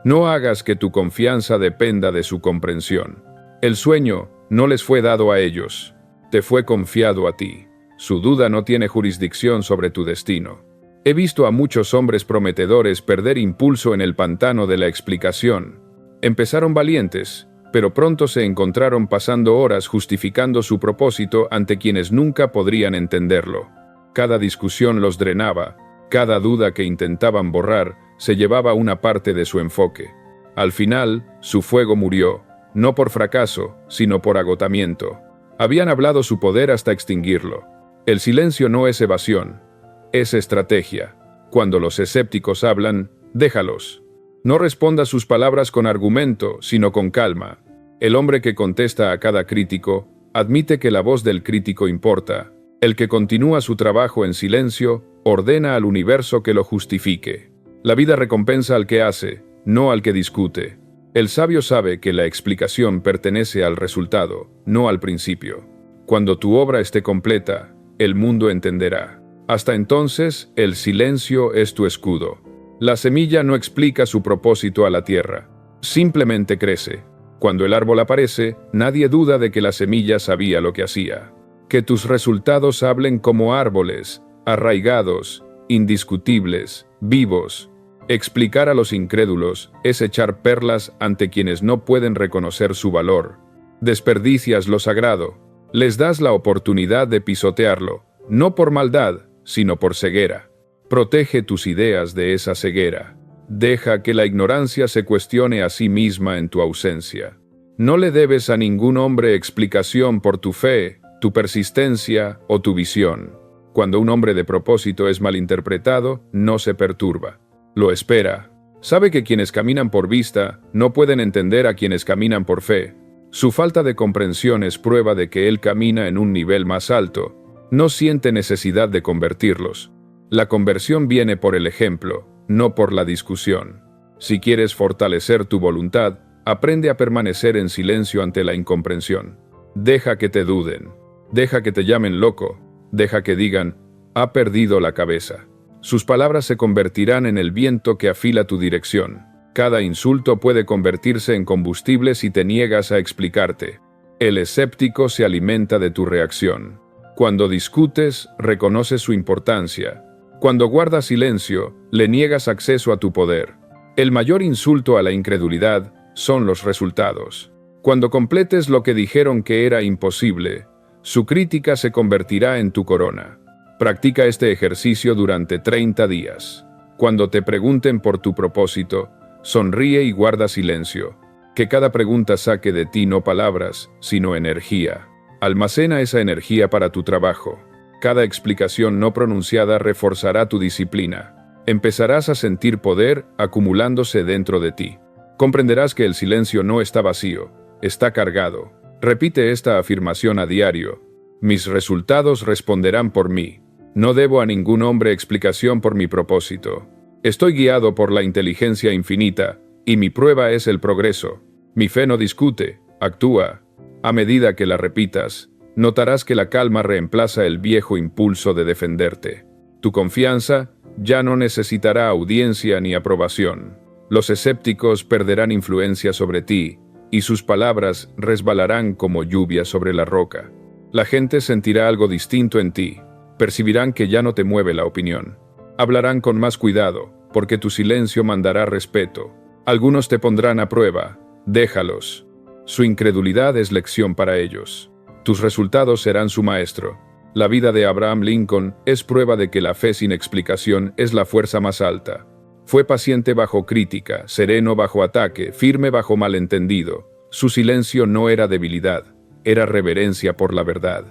No hagas que tu confianza dependa de su comprensión. El sueño no les fue dado a ellos, te fue confiado a ti. Su duda no tiene jurisdicción sobre tu destino. He visto a muchos hombres prometedores perder impulso en el pantano de la explicación. Empezaron valientes, pero pronto se encontraron pasando horas justificando su propósito ante quienes nunca podrían entenderlo. Cada discusión los drenaba, cada duda que intentaban borrar se llevaba una parte de su enfoque. Al final, su fuego murió, no por fracaso, sino por agotamiento. Habían hablado su poder hasta extinguirlo. El silencio no es evasión, es estrategia. Cuando los escépticos hablan, déjalos. No responda sus palabras con argumento, sino con calma. El hombre que contesta a cada crítico, admite que la voz del crítico importa. El que continúa su trabajo en silencio, ordena al universo que lo justifique. La vida recompensa al que hace, no al que discute. El sabio sabe que la explicación pertenece al resultado, no al principio. Cuando tu obra esté completa, el mundo entenderá. Hasta entonces, el silencio es tu escudo. La semilla no explica su propósito a la tierra. Simplemente crece. Cuando el árbol aparece, nadie duda de que la semilla sabía lo que hacía. Que tus resultados hablen como árboles, arraigados, indiscutibles, vivos. Explicar a los incrédulos es echar perlas ante quienes no pueden reconocer su valor. Desperdicias lo sagrado. Les das la oportunidad de pisotearlo, no por maldad, sino por ceguera. Protege tus ideas de esa ceguera. Deja que la ignorancia se cuestione a sí misma en tu ausencia. No le debes a ningún hombre explicación por tu fe, tu persistencia o tu visión. Cuando un hombre de propósito es malinterpretado, no se perturba. Lo espera. Sabe que quienes caminan por vista no pueden entender a quienes caminan por fe. Su falta de comprensión es prueba de que él camina en un nivel más alto. No siente necesidad de convertirlos. La conversión viene por el ejemplo, no por la discusión. Si quieres fortalecer tu voluntad, aprende a permanecer en silencio ante la incomprensión. Deja que te duden. Deja que te llamen loco. Deja que digan, ha perdido la cabeza. Sus palabras se convertirán en el viento que afila tu dirección. Cada insulto puede convertirse en combustible si te niegas a explicarte. El escéptico se alimenta de tu reacción. Cuando discutes, reconoces su importancia. Cuando guardas silencio, le niegas acceso a tu poder. El mayor insulto a la incredulidad son los resultados. Cuando completes lo que dijeron que era imposible, su crítica se convertirá en tu corona. Practica este ejercicio durante 30 días. Cuando te pregunten por tu propósito, sonríe y guarda silencio. Que cada pregunta saque de ti no palabras, sino energía. Almacena esa energía para tu trabajo. Cada explicación no pronunciada reforzará tu disciplina. Empezarás a sentir poder acumulándose dentro de ti. Comprenderás que el silencio no está vacío, está cargado. Repite esta afirmación a diario. Mis resultados responderán por mí. No debo a ningún hombre explicación por mi propósito. Estoy guiado por la inteligencia infinita, y mi prueba es el progreso. Mi fe no discute, actúa. A medida que la repitas, notarás que la calma reemplaza el viejo impulso de defenderte. Tu confianza ya no necesitará audiencia ni aprobación. Los escépticos perderán influencia sobre ti, y sus palabras resbalarán como lluvia sobre la roca. La gente sentirá algo distinto en ti. Percibirán que ya no te mueve la opinión. Hablarán con más cuidado, porque tu silencio mandará respeto. Algunos te pondrán a prueba. Déjalos. Su incredulidad es lección para ellos. Tus resultados serán su maestro. La vida de Abraham Lincoln es prueba de que la fe sin explicación es la fuerza más alta. Fue paciente bajo crítica, sereno bajo ataque, firme bajo malentendido. Su silencio no era debilidad, era reverencia por la verdad.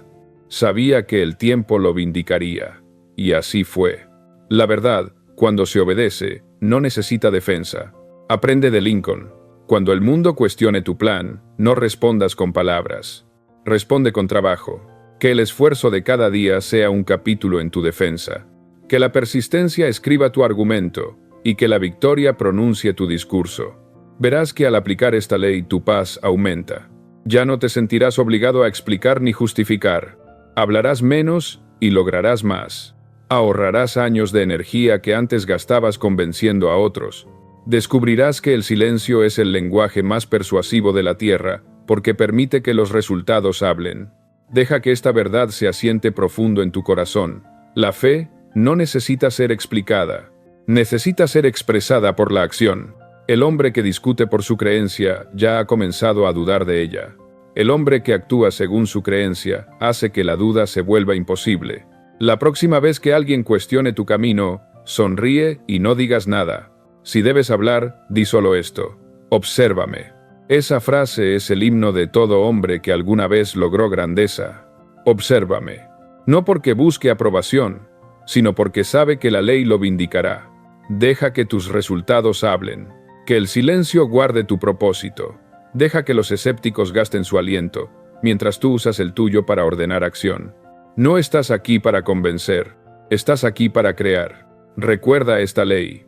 Sabía que el tiempo lo vindicaría, y así fue. La verdad, cuando se obedece, no necesita defensa. Aprende de Lincoln. Cuando el mundo cuestione tu plan, no respondas con palabras. Responde con trabajo. Que el esfuerzo de cada día sea un capítulo en tu defensa. Que la persistencia escriba tu argumento, y que la victoria pronuncie tu discurso. Verás que al aplicar esta ley tu paz aumenta. Ya no te sentirás obligado a explicar ni justificar. Hablarás menos y lograrás más. Ahorrarás años de energía que antes gastabas convenciendo a otros. Descubrirás que el silencio es el lenguaje más persuasivo de la tierra, porque permite que los resultados hablen. Deja que esta verdad se asiente profundo en tu corazón. La fe no necesita ser explicada. Necesita ser expresada por la acción. El hombre que discute por su creencia ya ha comenzado a dudar de ella. El hombre que actúa según su creencia hace que la duda se vuelva imposible. La próxima vez que alguien cuestione tu camino, sonríe y no digas nada. Si debes hablar, di solo esto: obsérvame. Esa frase es el himno de todo hombre que alguna vez logró grandeza. Obsérvame. No porque busque aprobación, sino porque sabe que la ley lo vindicará. Deja que tus resultados hablen. Que el silencio guarde tu propósito. Deja que los escépticos gasten su aliento, mientras tú usas el tuyo para ordenar acción. No estás aquí para convencer, estás aquí para crear. Recuerda esta ley.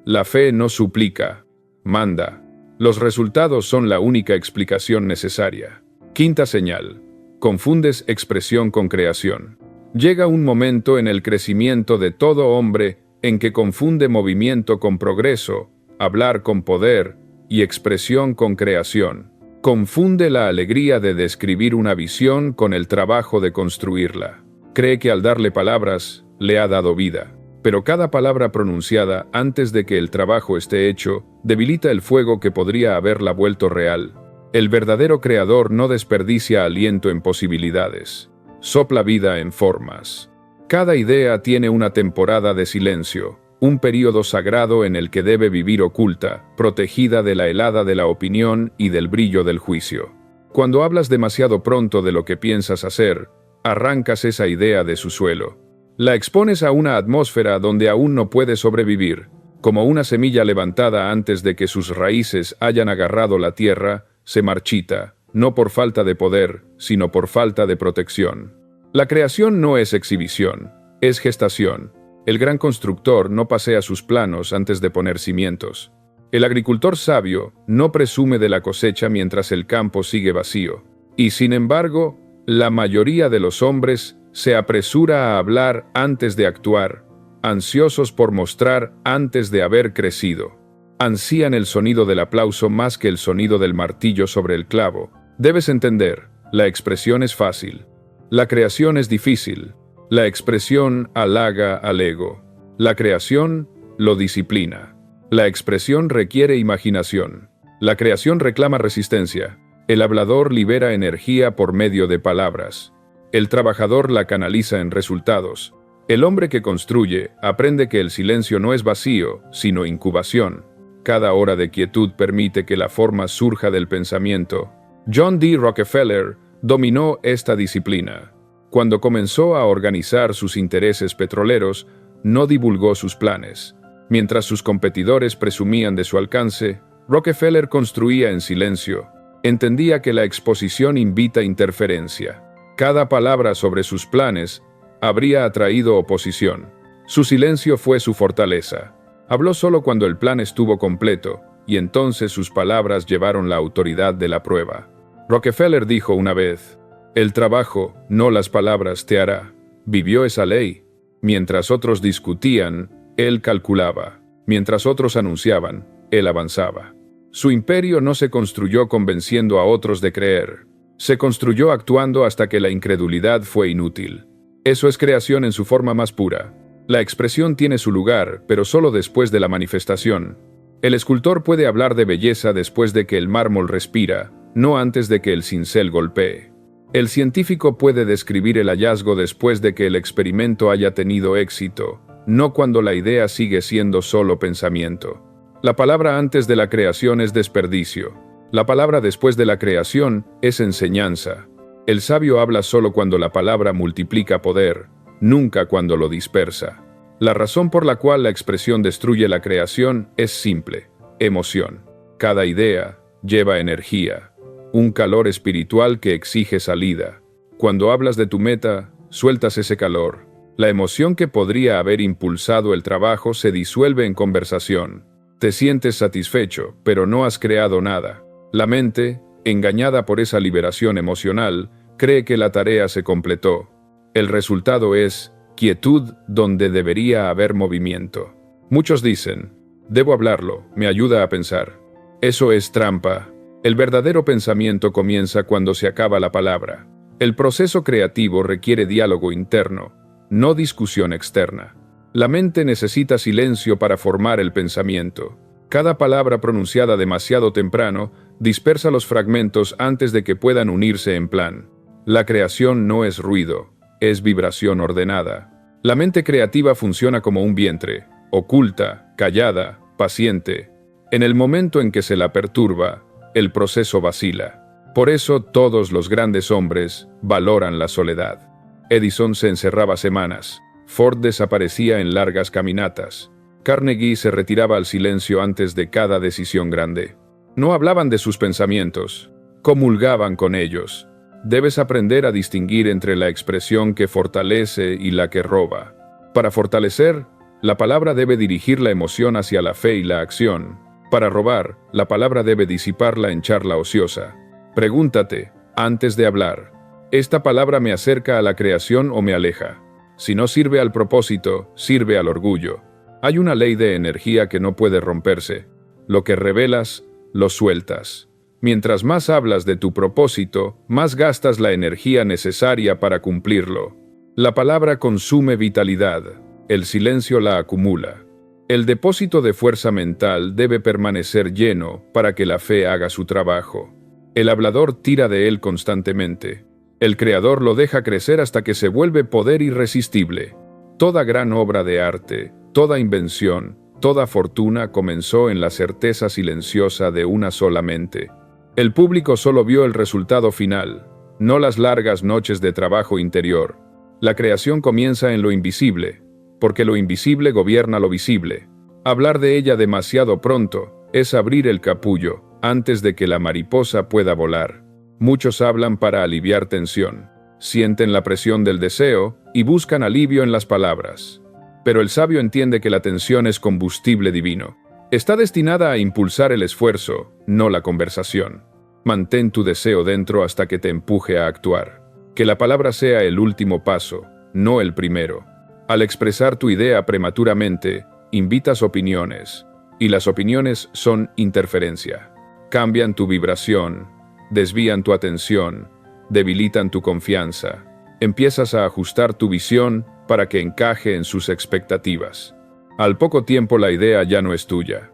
La fe no suplica, manda. Los resultados son la única explicación necesaria. Quinta señal. Confundes expresión con creación. Llega un momento en el crecimiento de todo hombre en que confunde movimiento con progreso, hablar con poder y expresión con creación. Confunde la alegría de describir una visión con el trabajo de construirla. Cree que al darle palabras, le ha dado vida. Pero cada palabra pronunciada antes de que el trabajo esté hecho, debilita el fuego que podría haberla vuelto real. El verdadero creador no desperdicia aliento en posibilidades. Sopla vida en formas. Cada idea tiene una temporada de silencio, un período sagrado en el que debe vivir oculta, protegida de la helada de la opinión y del brillo del juicio. Cuando hablas demasiado pronto de lo que piensas hacer, arrancas esa idea de su suelo. La expones a una atmósfera donde aún no puede sobrevivir. Como una semilla levantada antes de que sus raíces hayan agarrado la tierra, se marchita, no por falta de poder, sino por falta de protección. La creación no es exhibición, es gestación. El gran constructor no pasea sus planos antes de poner cimientos. El agricultor sabio no presume de la cosecha mientras el campo sigue vacío. Y sin embargo, la mayoría de los hombres se apresura a hablar antes de actuar, ansiosos por mostrar antes de haber crecido. Ansían el sonido del aplauso más que el sonido del martillo sobre el clavo. Debes entender, la expresión es fácil. La creación es difícil. La expresión halaga al ego. La creación lo disciplina. La expresión requiere imaginación. La creación reclama resistencia. El hablador libera energía por medio de palabras. El trabajador la canaliza en resultados. El hombre que construye aprende que el silencio no es vacío, sino incubación. Cada hora de quietud permite que la forma surja del pensamiento. John D. Rockefeller dominó esta disciplina. Cuando comenzó a organizar sus intereses petroleros, no divulgó sus planes. Mientras sus competidores presumían de su alcance, Rockefeller construía en silencio. Entendía que la exposición invita interferencia. Cada palabra sobre sus planes habría atraído oposición. Su silencio fue su fortaleza. Habló solo cuando el plan estuvo completo, y entonces sus palabras llevaron la autoridad de la prueba. Rockefeller dijo una vez: "El trabajo, no las palabras, te hará". Vivió esa ley. Mientras otros discutían, él calculaba. Mientras otros anunciaban, él avanzaba. Su imperio no se construyó convenciendo a otros de creer. Se construyó actuando hasta que la incredulidad fue inútil. Eso es creación en su forma más pura. La expresión tiene su lugar, pero solo después de la manifestación. El escultor puede hablar de belleza después de que el mármol respira, no antes de que el cincel golpee. El científico puede describir el hallazgo después de que el experimento haya tenido éxito, no cuando la idea sigue siendo solo pensamiento. La palabra antes de la creación es desperdicio. La palabra después de la creación es enseñanza. El sabio habla solo cuando la palabra multiplica poder, nunca cuando lo dispersa. La razón por la cual la expresión destruye la creación es simple: emoción. Cada idea lleva energía, un calor espiritual que exige salida. Cuando hablas de tu meta, sueltas ese calor. La emoción que podría haber impulsado el trabajo se disuelve en conversación. Te sientes satisfecho, pero no has creado nada. La mente, engañada por esa liberación emocional, cree que la tarea se completó. El resultado es quietud donde debería haber movimiento. Muchos dicen: "Debo hablarlo, me ayuda a pensar". Eso es trampa. El verdadero pensamiento comienza cuando se acaba la palabra. El proceso creativo requiere diálogo interno, no discusión externa. La mente necesita silencio para formar el pensamiento. Cada palabra pronunciada demasiado temprano dispersa los fragmentos antes de que puedan unirse en plan. La creación no es ruido, es vibración ordenada. La mente creativa funciona como un vientre, oculta, callada, paciente. En el momento en que se la perturba, el proceso vacila. Por eso todos los grandes hombres valoran la soledad. Edison se encerraba semanas. Ford desaparecía en largas caminatas. Carnegie se retiraba al silencio antes de cada decisión grande. No hablaban de sus pensamientos, comulgaban con ellos. Debes aprender a distinguir entre la expresión que fortalece y la que roba. Para fortalecer, la palabra debe dirigir la emoción hacia la fe y la acción. Para robar, la palabra debe disiparla en charla ociosa. Pregúntate, antes de hablar: ¿esta palabra me acerca a la creación o me aleja? Si no sirve al propósito, sirve al orgullo. Hay una ley de energía que no puede romperse. Lo que revelas, lo sueltas. Mientras más hablas de tu propósito, más gastas la energía necesaria para cumplirlo. La palabra consume vitalidad, el silencio la acumula. El depósito de fuerza mental debe permanecer lleno para que la fe haga su trabajo. El hablador tira de él constantemente. El creador lo deja crecer hasta que se vuelve poder irresistible. Toda gran obra de arte, toda invención, toda fortuna comenzó en la certeza silenciosa de una sola mente. El público solo vio el resultado final, no las largas noches de trabajo interior. La creación comienza en lo invisible, porque lo invisible gobierna lo visible. Hablar de ella demasiado pronto es abrir el capullo antes de que la mariposa pueda volar. Muchos hablan para aliviar tensión, sienten la presión del deseo y buscan alivio en las palabras. Pero el sabio entiende que la tensión es combustible divino. Está destinada a impulsar el esfuerzo, no la conversación. Mantén tu deseo dentro hasta que te empuje a actuar. Que la palabra sea el último paso, no el primero. Al expresar tu idea prematuramente, invitas opiniones, y las opiniones son interferencia. Cambian tu vibración, desvían tu atención, debilitan tu confianza. Empiezas a ajustar tu visión para que encaje en sus expectativas. Al poco tiempo la idea ya no es tuya.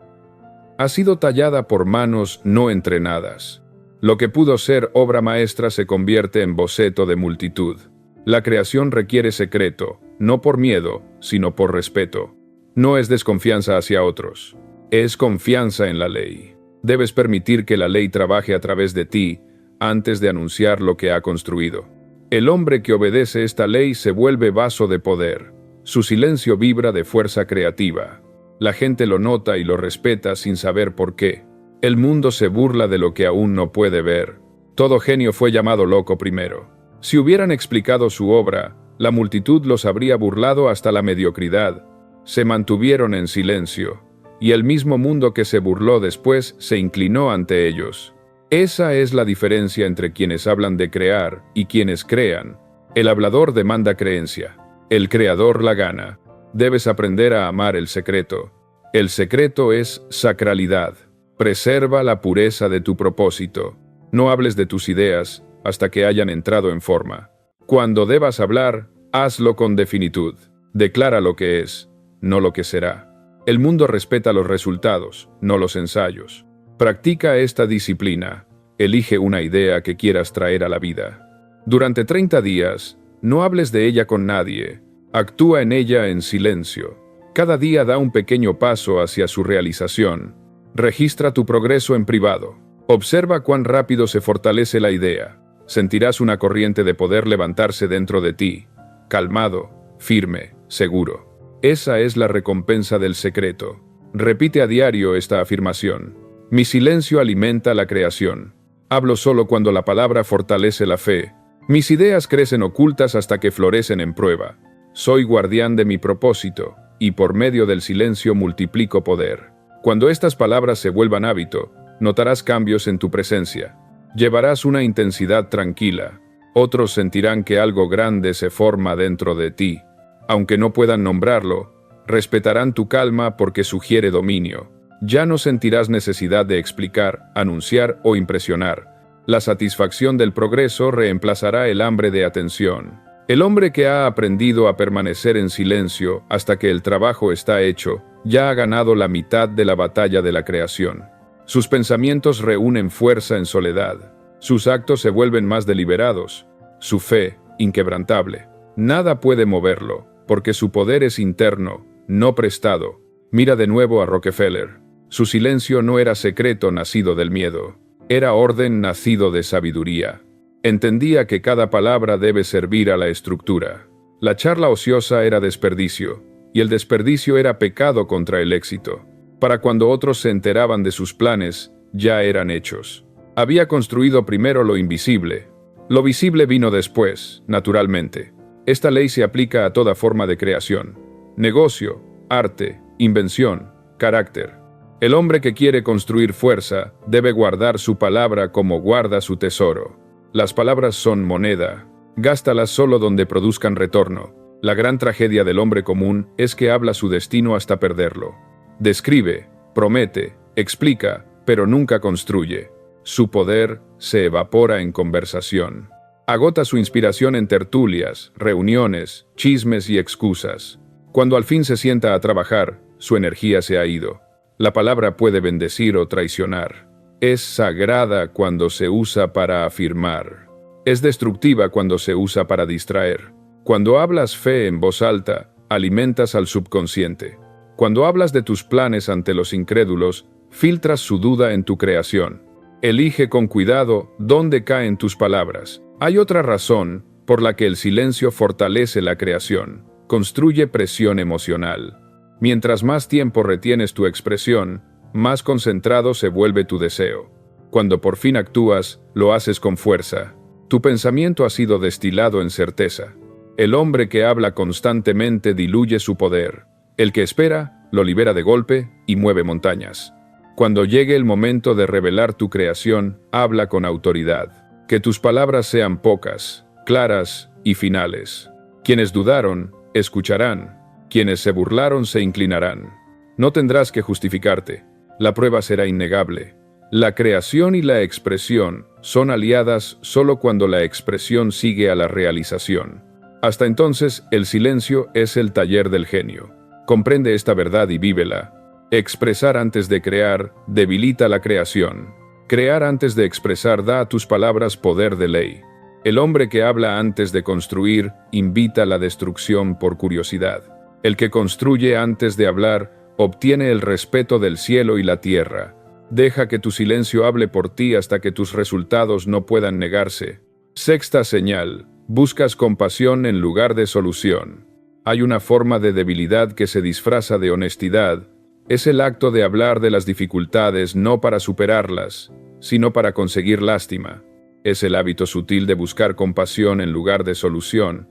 Ha sido tallada por manos no entrenadas. Lo que pudo ser obra maestra se convierte en boceto de multitud. La creación requiere secreto, no por miedo, sino por respeto. No es desconfianza hacia otros, es confianza en la ley. Debes permitir que la ley trabaje a través de ti antes de anunciar lo que ha construido. El hombre que obedece esta ley se vuelve vaso de poder. Su silencio vibra de fuerza creativa. La gente lo nota y lo respeta sin saber por qué. El mundo se burla de lo que aún no puede ver. Todo genio fue llamado loco primero. Si hubieran explicado su obra, la multitud los habría burlado hasta la mediocridad. Se mantuvieron en silencio, y el mismo mundo que se burló después se inclinó ante ellos. Esa es la diferencia entre quienes hablan de crear y quienes crean. El hablador demanda creencia, el creador la gana. Debes aprender a amar el secreto. El secreto es sacralidad. Preserva la pureza de tu propósito. No hables de tus ideas hasta que hayan entrado en forma. Cuando debas hablar, hazlo con definitud. Declara lo que es, no lo que será. El mundo respeta los resultados, no los ensayos. Practica esta disciplina. Elige una idea que quieras traer a la vida. Durante 30 días, no hables de ella con nadie. Actúa en ella en silencio. Cada día da un pequeño paso hacia su realización. Registra tu progreso en privado. Observa cuán rápido se fortalece la idea. Sentirás una corriente de poder levantarse dentro de ti. Calmado, firme, seguro. Esa es la recompensa del secreto. Repite a diario esta afirmación. Mi silencio alimenta la creación. Hablo solo cuando la palabra fortalece la fe. Mis ideas crecen ocultas hasta que florecen en prueba. Soy guardián de mi propósito, y por medio del silencio multiplico poder. Cuando estas palabras se vuelvan hábito, notarás cambios en tu presencia. Llevarás una intensidad tranquila. Otros sentirán que algo grande se forma dentro de ti. Aunque no puedan nombrarlo, respetarán tu calma porque sugiere dominio. Ya no sentirás necesidad de explicar, anunciar o impresionar. La satisfacción del progreso reemplazará el hambre de atención. El hombre que ha aprendido a permanecer en silencio hasta que el trabajo está hecho, ya ha ganado la mitad de la batalla de la creación. Sus pensamientos reúnen fuerza en soledad. Sus actos se vuelven más deliberados. Su fe, inquebrantable. Nada puede moverlo, porque su poder es interno, no prestado. Mira de nuevo a Rockefeller. Su silencio no era secreto nacido del miedo. Era orden nacido de sabiduría. Entendía que cada palabra debe servir a la estructura. La charla ociosa era desperdicio, y el desperdicio era pecado contra el éxito. Para cuando otros se enteraban de sus planes, ya eran hechos. Había construido primero lo invisible. Lo visible vino después, naturalmente. Esta ley se aplica a toda forma de creación. Negocio, arte, invención, carácter. El hombre que quiere construir fuerza debe guardar su palabra como guarda su tesoro. Las palabras son moneda. Gástalas solo donde produzcan retorno. La gran tragedia del hombre común es que habla su destino hasta perderlo. Describe, promete, explica, pero nunca construye. Su poder se evapora en conversación. Agota su inspiración en tertulias, reuniones, chismes y excusas. Cuando al fin se sienta a trabajar, su energía se ha ido. La palabra puede bendecir o traicionar. Es sagrada cuando se usa para afirmar. Es destructiva cuando se usa para distraer. Cuando hablas fe en voz alta, alimentas al subconsciente. Cuando hablas de tus planes ante los incrédulos, filtras su duda en tu creación. Elige con cuidado dónde caen tus palabras. Hay otra razón por la que el silencio fortalece la creación. Construye presión emocional. Mientras más tiempo retienes tu expresión, más concentrado se vuelve tu deseo. Cuando por fin actúas, lo haces con fuerza. Tu pensamiento ha sido destilado en certeza. El hombre que habla constantemente diluye su poder. El que espera, lo libera de golpe y mueve montañas. Cuando llegue el momento de revelar tu creación, habla con autoridad. Que tus palabras sean pocas, claras y finales. Quienes dudaron, escucharán. Quienes se burlaron, se inclinarán. No tendrás que justificarte. La prueba será innegable. La creación y la expresión son aliadas solo cuando la expresión sigue a la realización. Hasta entonces, el silencio es el taller del genio. Comprende esta verdad y vívela. Expresar antes de crear debilita la creación. Crear antes de expresar da a tus palabras poder de ley. El hombre que habla antes de construir invita a la destrucción por curiosidad. El que construye antes de hablar obtiene el respeto del cielo y la tierra. Deja que tu silencio hable por ti hasta que tus resultados no puedan negarse. Sexta señal: buscas compasión en lugar de solución. Hay una forma de debilidad que se disfraza de honestidad. Es el acto de hablar de las dificultades no para superarlas, sino para conseguir lástima. Es el hábito sutil de buscar compasión en lugar de solución,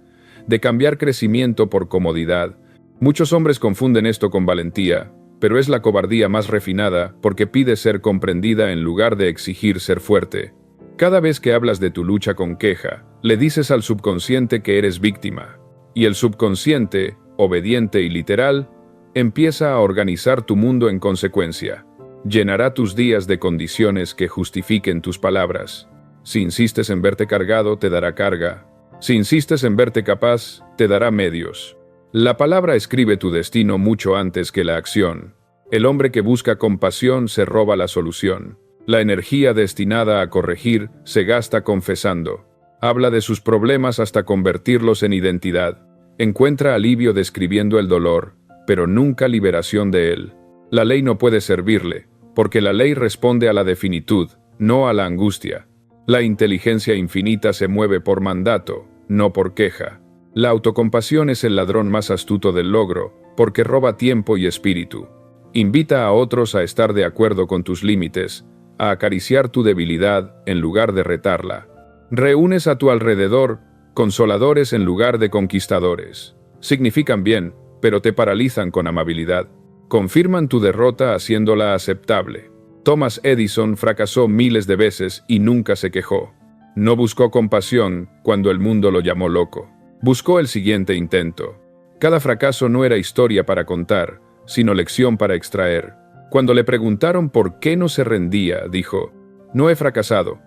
de cambiar crecimiento por comodidad. Muchos hombres confunden esto con valentía, pero es la cobardía más refinada porque pide ser comprendida en lugar de exigir ser fuerte. Cada vez que hablas de tu lucha con queja, le dices al subconsciente que eres víctima. Y el subconsciente, obediente y literal, empieza a organizar tu mundo en consecuencia. Llenará tus días de condiciones que justifiquen tus palabras. Si insistes en verte cargado, te dará carga. Si insistes en verte capaz, te dará medios. La palabra escribe tu destino mucho antes que la acción. El hombre que busca compasión se roba la solución. La energía destinada a corregir se gasta confesando. Habla de sus problemas hasta convertirlos en identidad. Encuentra alivio describiendo el dolor, pero nunca liberación de él. La ley no puede servirle, porque la ley responde a la definitud, no a la angustia. La inteligencia infinita se mueve por mandato, no por queja. La autocompasión es el ladrón más astuto del logro, porque roba tiempo y espíritu. Invita a otros a estar de acuerdo con tus límites, a acariciar tu debilidad en lugar de retarla. Reúnes a tu alrededor consoladores en lugar de conquistadores. Significan bien, pero te paralizan con amabilidad. Confirman tu derrota haciéndola aceptable. Thomas Edison fracasó miles de veces y nunca se quejó. No buscó compasión cuando el mundo lo llamó loco. Buscó el siguiente intento. Cada fracaso no era historia para contar, sino lección para extraer. Cuando le preguntaron por qué no se rendía, dijo: "No he fracasado.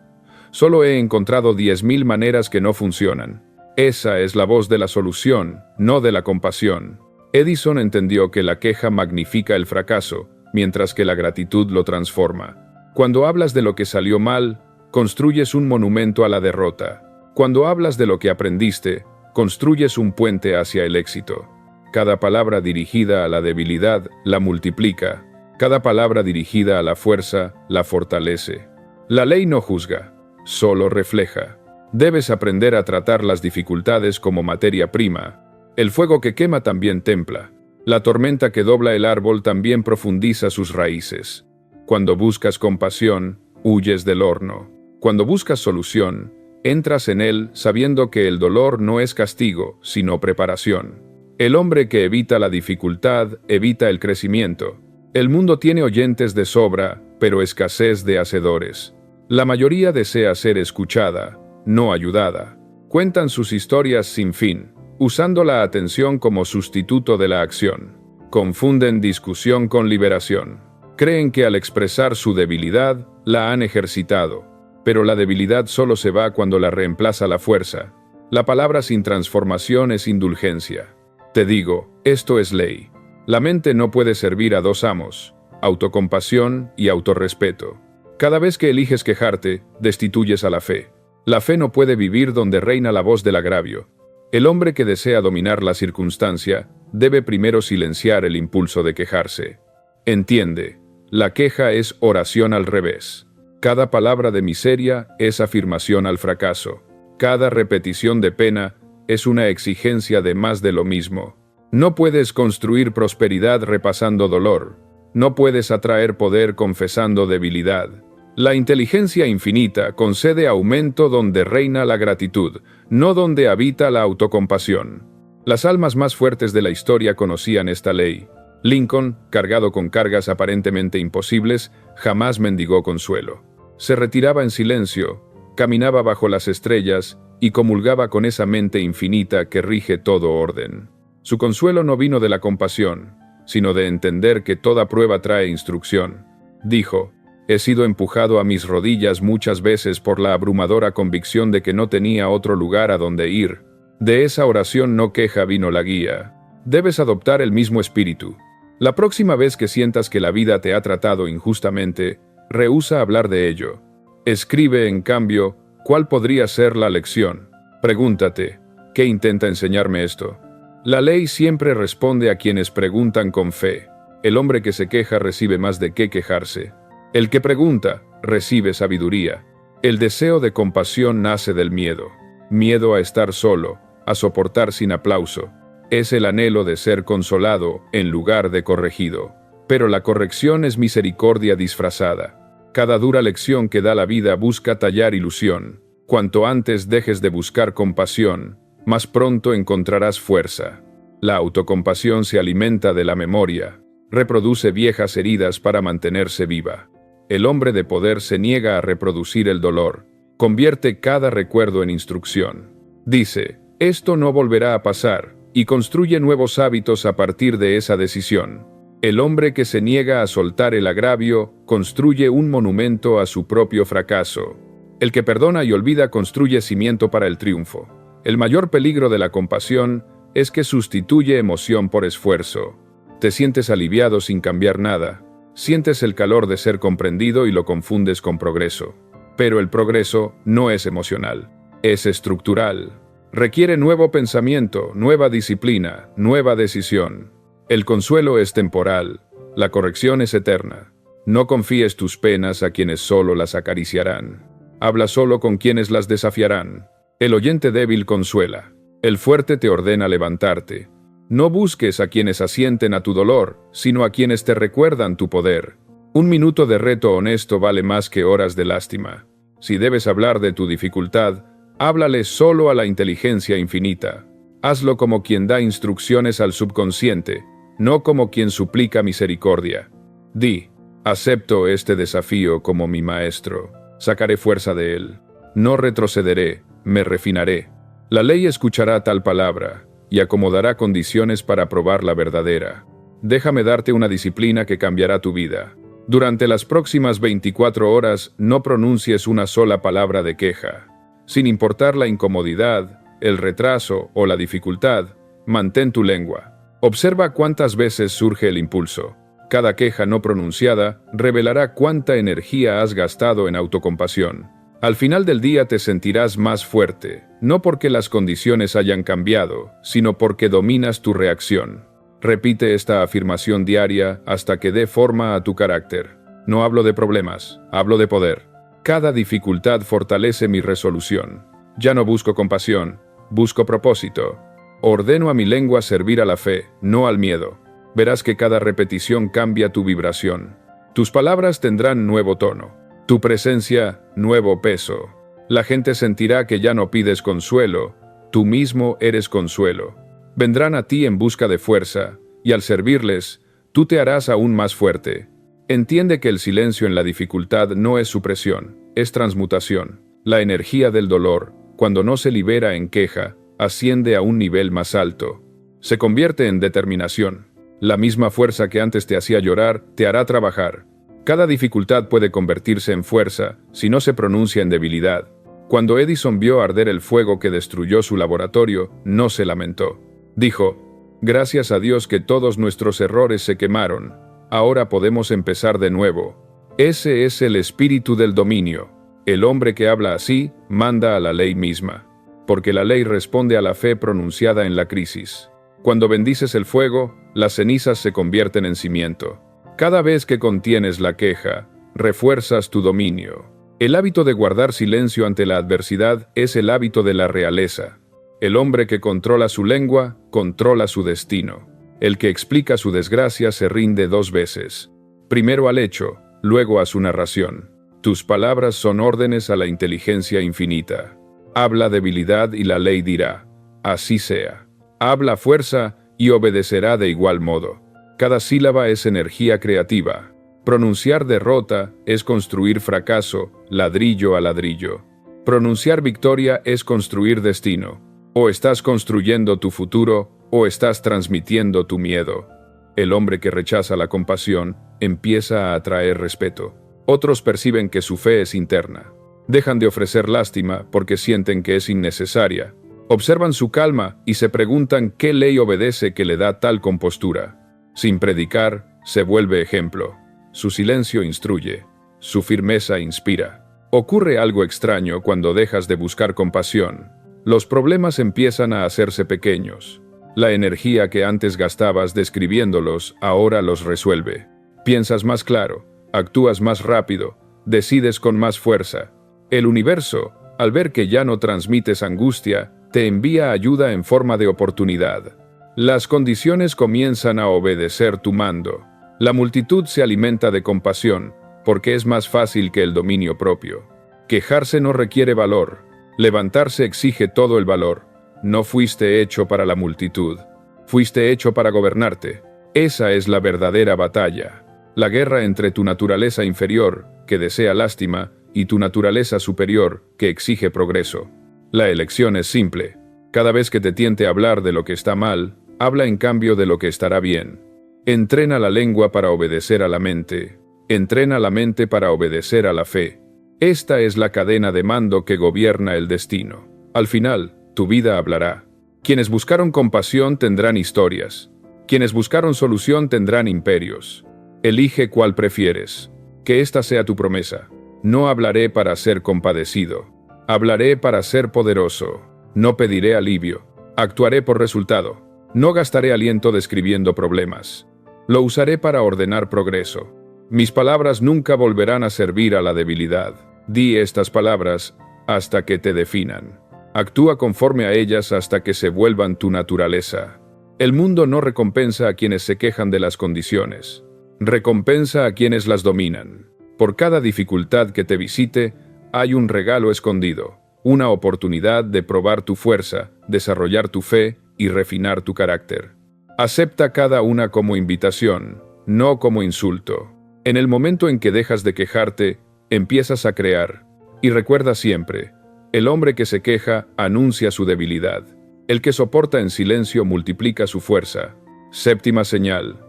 Solo he encontrado 10.000 maneras que no funcionan". Esa es la voz de la solución, no de la compasión. Edison entendió que la queja magnifica el fracaso, mientras que la gratitud lo transforma. Cuando hablas de lo que salió mal, construyes un monumento a la derrota. Cuando hablas de lo que aprendiste, construyes un puente hacia el éxito. Cada palabra dirigida a la debilidad la multiplica. Cada palabra dirigida a la fuerza la fortalece. La ley no juzga, solo refleja. Debes aprender a tratar las dificultades como materia prima. El fuego que quema también templa. La tormenta que dobla el árbol también profundiza sus raíces. Cuando buscas compasión, huyes del horno. Cuando buscas solución, entras en él sabiendo que el dolor no es castigo, sino preparación. El hombre que evita la dificultad evita el crecimiento. El mundo tiene oyentes de sobra, pero escasez de hacedores. La mayoría desea ser escuchada, no ayudada. Cuentan sus historias sin fin, usando la atención como sustituto de la acción. Confunden discusión con liberación. Creen que al expresar su debilidad, la han ejercitado. Pero la debilidad solo se va cuando la reemplaza la fuerza. La palabra sin transformación es indulgencia. Te digo, esto es ley. La mente no puede servir a dos amos: autocompasión y autorrespeto. Cada vez que eliges quejarte, destituyes a la fe. La fe no puede vivir donde reina la voz del agravio. El hombre que desea dominar la circunstancia debe primero silenciar el impulso de quejarse. Entiende, la queja es oración al revés. Cada palabra de miseria es afirmación al fracaso. Cada repetición de pena es una exigencia de más de lo mismo. No puedes construir prosperidad repasando dolor. No puedes atraer poder confesando debilidad. La inteligencia infinita concede aumento donde reina la gratitud, no donde habita la autocompasión. Las almas más fuertes de la historia conocían esta ley. Lincoln, cargado con cargas aparentemente imposibles, jamás mendigó consuelo. Se retiraba en silencio, caminaba bajo las estrellas y comulgaba con esa mente infinita que rige todo orden. Su consuelo no vino de la compasión, sino de entender que toda prueba trae instrucción. Dijo: «He sido empujado a mis rodillas muchas veces por la abrumadora convicción de que no tenía otro lugar a donde ir. De esa oración no queja vino la guía. Debes adoptar el mismo espíritu. La próxima vez que sientas que la vida te ha tratado injustamente, rehúsa hablar de ello. Escribe, en cambio, cuál podría ser la lección. Pregúntate, ¿qué intenta enseñarme esto?». La ley siempre responde a quienes preguntan con fe. El hombre que se queja recibe más de qué quejarse. El que pregunta, recibe sabiduría. El deseo de compasión nace del miedo. Miedo a estar solo, a soportar sin aplauso. Es el anhelo de ser consolado en lugar de corregido. Pero la corrección es misericordia disfrazada. Cada dura lección que da la vida busca tallar ilusión. Cuanto antes dejes de buscar compasión, más pronto encontrarás fuerza. La autocompasión se alimenta de la memoria, reproduce viejas heridas para mantenerse viva. El hombre de poder se niega a reproducir el dolor, convierte cada recuerdo en instrucción. Dice: «Esto no volverá a pasar», y construye nuevos hábitos a partir de esa decisión. El hombre que se niega a soltar el agravio, construye un monumento a su propio fracaso. El que perdona y olvida construye cimiento para el triunfo. El mayor peligro de la compasión es que sustituye emoción por esfuerzo. Te sientes aliviado sin cambiar nada. Sientes el calor de ser comprendido y lo confundes con progreso. Pero el progreso no es emocional, es estructural. Requiere nuevo pensamiento, nueva disciplina, nueva decisión. El consuelo es temporal, la corrección es eterna. No confíes tus penas a quienes solo las acariciarán. Habla solo con quienes las desafiarán. El oyente débil consuela, el fuerte te ordena levantarte. No busques a quienes asienten a tu dolor, sino a quienes te recuerdan tu poder. Un minuto de reto honesto vale más que horas de lástima. Si debes hablar de tu dificultad, háblale solo a la inteligencia infinita. Hazlo como quien da instrucciones al subconsciente, no como quien suplica misericordia. Di: «Acepto este desafío como mi maestro. Sacaré fuerza de él. No retrocederé, me refinaré». La ley escuchará tal palabra y acomodará condiciones para probar la verdadera. Déjame darte una disciplina que cambiará tu vida. Durante las próximas 24 horas no pronuncies una sola palabra de queja. Sin importar la incomodidad, el retraso o la dificultad, mantén tu lengua. Observa cuántas veces surge el impulso. Cada queja no pronunciada revelará cuánta energía has gastado en autocompasión. Al final del día te sentirás más fuerte, no porque las condiciones hayan cambiado, sino porque dominas tu reacción. Repite esta afirmación diaria hasta que dé forma a tu carácter. No hablo de problemas, hablo de poder. Cada dificultad fortalece mi resolución. Ya no busco compasión, busco propósito. Ordeno a mi lengua servir a la fe, no al miedo. Verás que cada repetición cambia tu vibración. Tus palabras tendrán nuevo tono. Tu presencia, nuevo peso. La gente sentirá que ya no pides consuelo, tú mismo eres consuelo. Vendrán a ti en busca de fuerza, y al servirles, tú te harás aún más fuerte. Entiende que el silencio en la dificultad no es supresión, es transmutación. La energía del dolor, cuando no se libera en queja, asciende a un nivel más alto. Se convierte en determinación. La misma fuerza que antes te hacía llorar, te hará trabajar. Cada dificultad puede convertirse en fuerza si no se pronuncia en debilidad. Cuando Edison vio arder el fuego que destruyó su laboratorio, no se lamentó. Dijo: «Gracias a Dios que todos nuestros errores se quemaron. Ahora podemos empezar de nuevo». Ese es el espíritu del dominio. El hombre que habla así, manda a la ley misma. Porque la ley responde a la fe pronunciada en la crisis. Cuando bendices el fuego, las cenizas se convierten en cimiento. Cada vez que contienes la queja, refuerzas tu dominio. El hábito de guardar silencio ante la adversidad es el hábito de la realeza. El hombre que controla su lengua, controla su destino. El que explica su desgracia se rinde 2 veces. Primero al hecho, luego a su narración. Tus palabras son órdenes a la inteligencia infinita. Habla debilidad y la ley dirá, así sea. Habla fuerza y obedecerá de igual modo. Cada sílaba es energía creativa. Pronunciar derrota es construir fracaso, ladrillo a ladrillo. Pronunciar victoria es construir destino. O estás construyendo tu futuro, o estás transmitiendo tu miedo. El hombre que rechaza la compasión empieza a atraer respeto. Otros perciben que su fe es interna. Dejan de ofrecer lástima porque sienten que es innecesaria. Observan su calma y se preguntan qué ley obedece que le da tal compostura. Sin predicar, se vuelve ejemplo. Su silencio instruye. Su firmeza inspira. Ocurre algo extraño cuando dejas de buscar compasión. Los problemas empiezan a hacerse pequeños. La energía que antes gastabas describiéndolos ahora los resuelve. Piensas más claro, actúas más rápido, decides con más fuerza. El universo, al ver que ya no transmites angustia, te envía ayuda en forma de oportunidad. Las condiciones comienzan a obedecer tu mando. La multitud se alimenta de compasión, porque es más fácil que el dominio propio. Quejarse no requiere valor. Levantarse exige todo el valor. No fuiste hecho para la multitud. Fuiste hecho para gobernarte. Esa es la verdadera batalla. La guerra entre tu naturaleza inferior, que desea lástima, y tu naturaleza superior, que exige progreso. La elección es simple. Cada vez que te tiente hablar de lo que está mal, habla en cambio de lo que estará bien. Entrena la lengua para obedecer a la mente. Entrena la mente para obedecer a la fe. Esta es la cadena de mando que gobierna el destino. Al final, tu vida hablará. Quienes buscaron compasión tendrán historias. Quienes buscaron solución tendrán imperios. Elige cuál prefieres. Que esta sea tu promesa. No hablaré para ser compadecido. Hablaré para ser poderoso. No pediré alivio. Actuaré por resultado. No gastaré aliento describiendo problemas. Lo usaré para ordenar progreso. Mis palabras nunca volverán a servir a la debilidad. Di estas palabras hasta que te definan. Actúa conforme a ellas hasta que se vuelvan tu naturaleza. El mundo no recompensa a quienes se quejan de las condiciones. Recompensa a quienes las dominan. Por cada dificultad que te visite, hay un regalo escondido, una oportunidad de probar tu fuerza, desarrollar tu fe y refinar tu carácter. Acepta cada una como invitación, no como insulto. En el momento en que dejas de quejarte, empiezas a crear. Y recuerda siempre, el hombre que se queja anuncia su debilidad. El que soporta en silencio multiplica su fuerza. Séptima señal.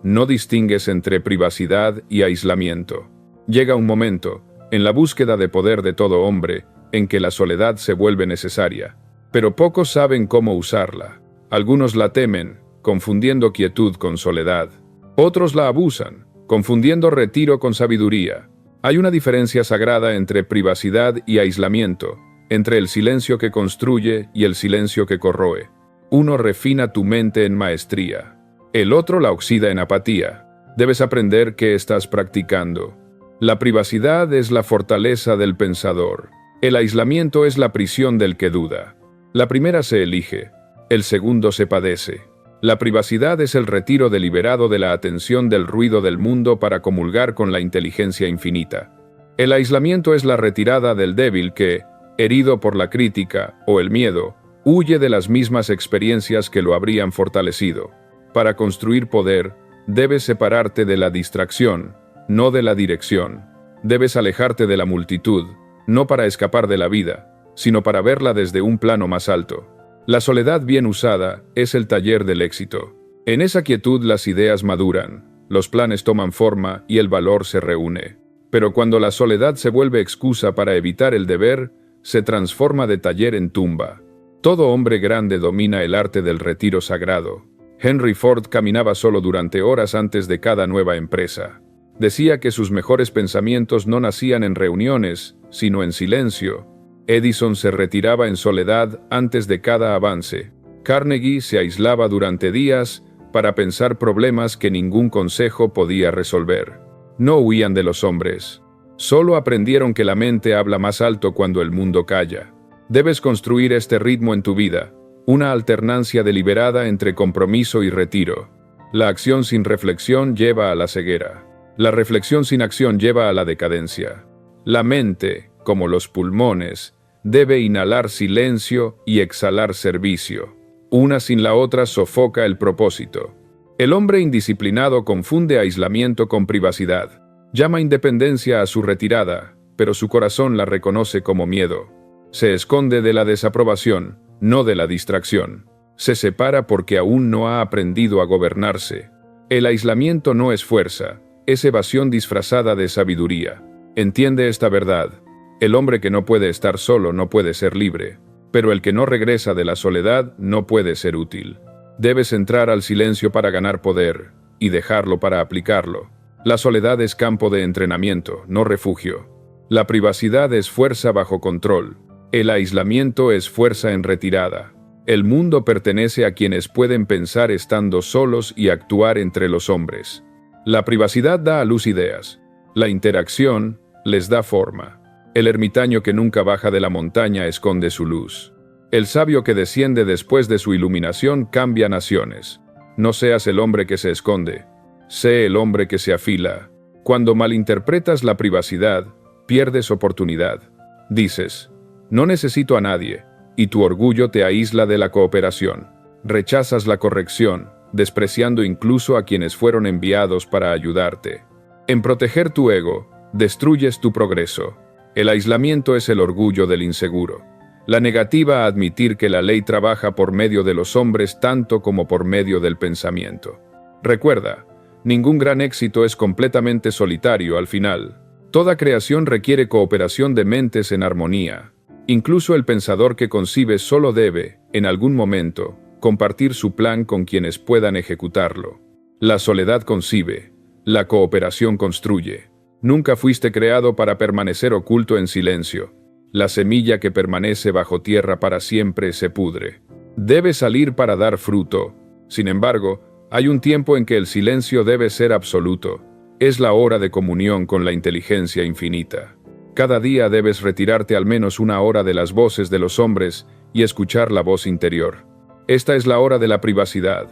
No distingues entre privacidad y aislamiento. Llega un momento, en la búsqueda de poder de todo hombre, en que la soledad se vuelve necesaria. Pero pocos saben cómo usarla. Algunos la temen, confundiendo quietud con soledad. Otros la abusan, confundiendo retiro con sabiduría. Hay una diferencia sagrada entre privacidad y aislamiento, entre el silencio que construye y el silencio que corroe. Uno refina tu mente en maestría. El otro la oxida en apatía. Debes aprender qué estás practicando. La privacidad es la fortaleza del pensador. El aislamiento es la prisión del que duda. La primera se elige, el segundo se padece. La privacidad es el retiro deliberado de la atención del ruido del mundo para comulgar con la inteligencia infinita. El aislamiento es la retirada del débil que, herido por la crítica o el miedo, huye de las mismas experiencias que lo habrían fortalecido. Para construir poder, debes separarte de la distracción, no de la dirección. Debes alejarte de la multitud, no para escapar de la vida, sino para verla desde un plano más alto. La soledad bien usada es el taller del éxito. En esa quietud las ideas maduran, los planes toman forma y el valor se reúne. Pero cuando la soledad se vuelve excusa para evitar el deber, se transforma de taller en tumba. Todo hombre grande domina el arte del retiro sagrado. Henry Ford caminaba solo durante horas antes de cada nueva empresa. Decía que sus mejores pensamientos no nacían en reuniones, sino en silencio. Edison se retiraba en soledad antes de cada avance. Carnegie se aislaba durante días para pensar problemas que ningún consejo podía resolver. No huían de los hombres. Solo aprendieron que la mente habla más alto cuando el mundo calla. Debes construir este ritmo en tu vida, una alternancia deliberada entre compromiso y retiro. La acción sin reflexión lleva a la ceguera. La reflexión sin acción lleva a la decadencia. La mente, como los pulmones, debe inhalar silencio y exhalar servicio. Una sin la otra sofoca el propósito. El hombre indisciplinado confunde aislamiento con privacidad. Llama independencia a su retirada, pero su corazón la reconoce como miedo. Se esconde de la desaprobación, no de la distracción. Se separa porque aún no ha aprendido a gobernarse. El aislamiento no es fuerza, es evasión disfrazada de sabiduría. Entiende esta verdad. El hombre que no puede estar solo no puede ser libre, pero el que no regresa de la soledad no puede ser útil. Debes entrar al silencio para ganar poder, y dejarlo para aplicarlo. La soledad es campo de entrenamiento, no refugio. La privacidad es fuerza bajo control. El aislamiento es fuerza en retirada. El mundo pertenece a quienes pueden pensar estando solos y actuar entre los hombres. La privacidad da a luz ideas. La interacción les da forma. El ermitaño que nunca baja de la montaña esconde su luz. El sabio que desciende después de su iluminación cambia naciones. No seas el hombre que se esconde. Sé el hombre que se afila. Cuando malinterpretas la privacidad, pierdes oportunidad. Dices, no necesito a nadie, y tu orgullo te aísla de la cooperación. Rechazas la corrección, despreciando incluso a quienes fueron enviados para ayudarte. En proteger tu ego, destruyes tu progreso. El aislamiento es el orgullo del inseguro. La negativa a admitir que la ley trabaja por medio de los hombres tanto como por medio del pensamiento. Recuerda, ningún gran éxito es completamente solitario al final. Toda creación requiere cooperación de mentes en armonía. Incluso el pensador que concibe solo debe, en algún momento, compartir su plan con quienes puedan ejecutarlo. La soledad concibe, la cooperación construye. Nunca fuiste creado para permanecer oculto en silencio. La semilla que permanece bajo tierra para siempre se pudre. Debe salir para dar fruto. Sin embargo, hay un tiempo en que el silencio debe ser absoluto. Es la hora de comunión con la inteligencia infinita. Cada día debes retirarte al menos una hora de las voces de los hombres y escuchar la voz interior. Esta es la hora de la privacidad.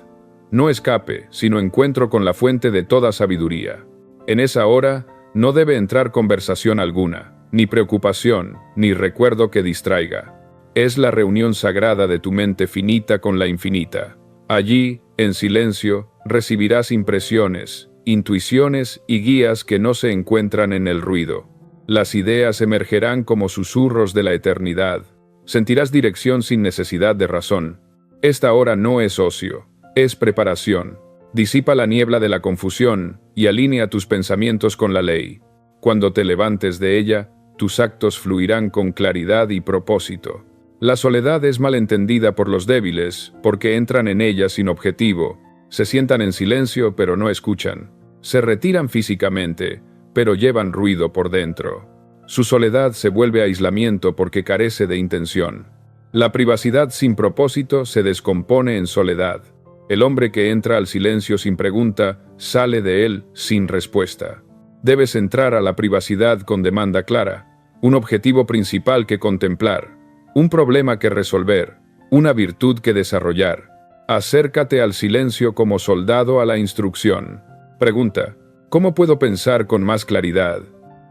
No escape, sino encuentro con la fuente de toda sabiduría. En esa hora, no debe entrar conversación alguna, ni preocupación, ni recuerdo que distraiga. Es la reunión sagrada de tu mente finita con la infinita. Allí, en silencio, recibirás impresiones, intuiciones y guías que no se encuentran en el ruido. Las ideas emergerán como susurros de la eternidad. Sentirás dirección sin necesidad de razón. Esta hora no es ocio, es preparación. Disipa la niebla de la confusión y alinea tus pensamientos con la ley. Cuando te levantes de ella, tus actos fluirán con claridad y propósito. La soledad es malentendida por los débiles porque entran en ella sin objetivo. Se sientan en silencio pero no escuchan. Se retiran físicamente, pero llevan ruido por dentro. Su soledad se vuelve aislamiento porque carece de intención. La privacidad sin propósito se descompone en soledad. El hombre que entra al silencio sin pregunta, sale de él sin respuesta. Debes entrar a la privacidad con demanda clara, un objetivo principal que contemplar, un problema que resolver, una virtud que desarrollar. Acércate al silencio como soldado a la instrucción. Pregunta, ¿cómo puedo pensar con más claridad?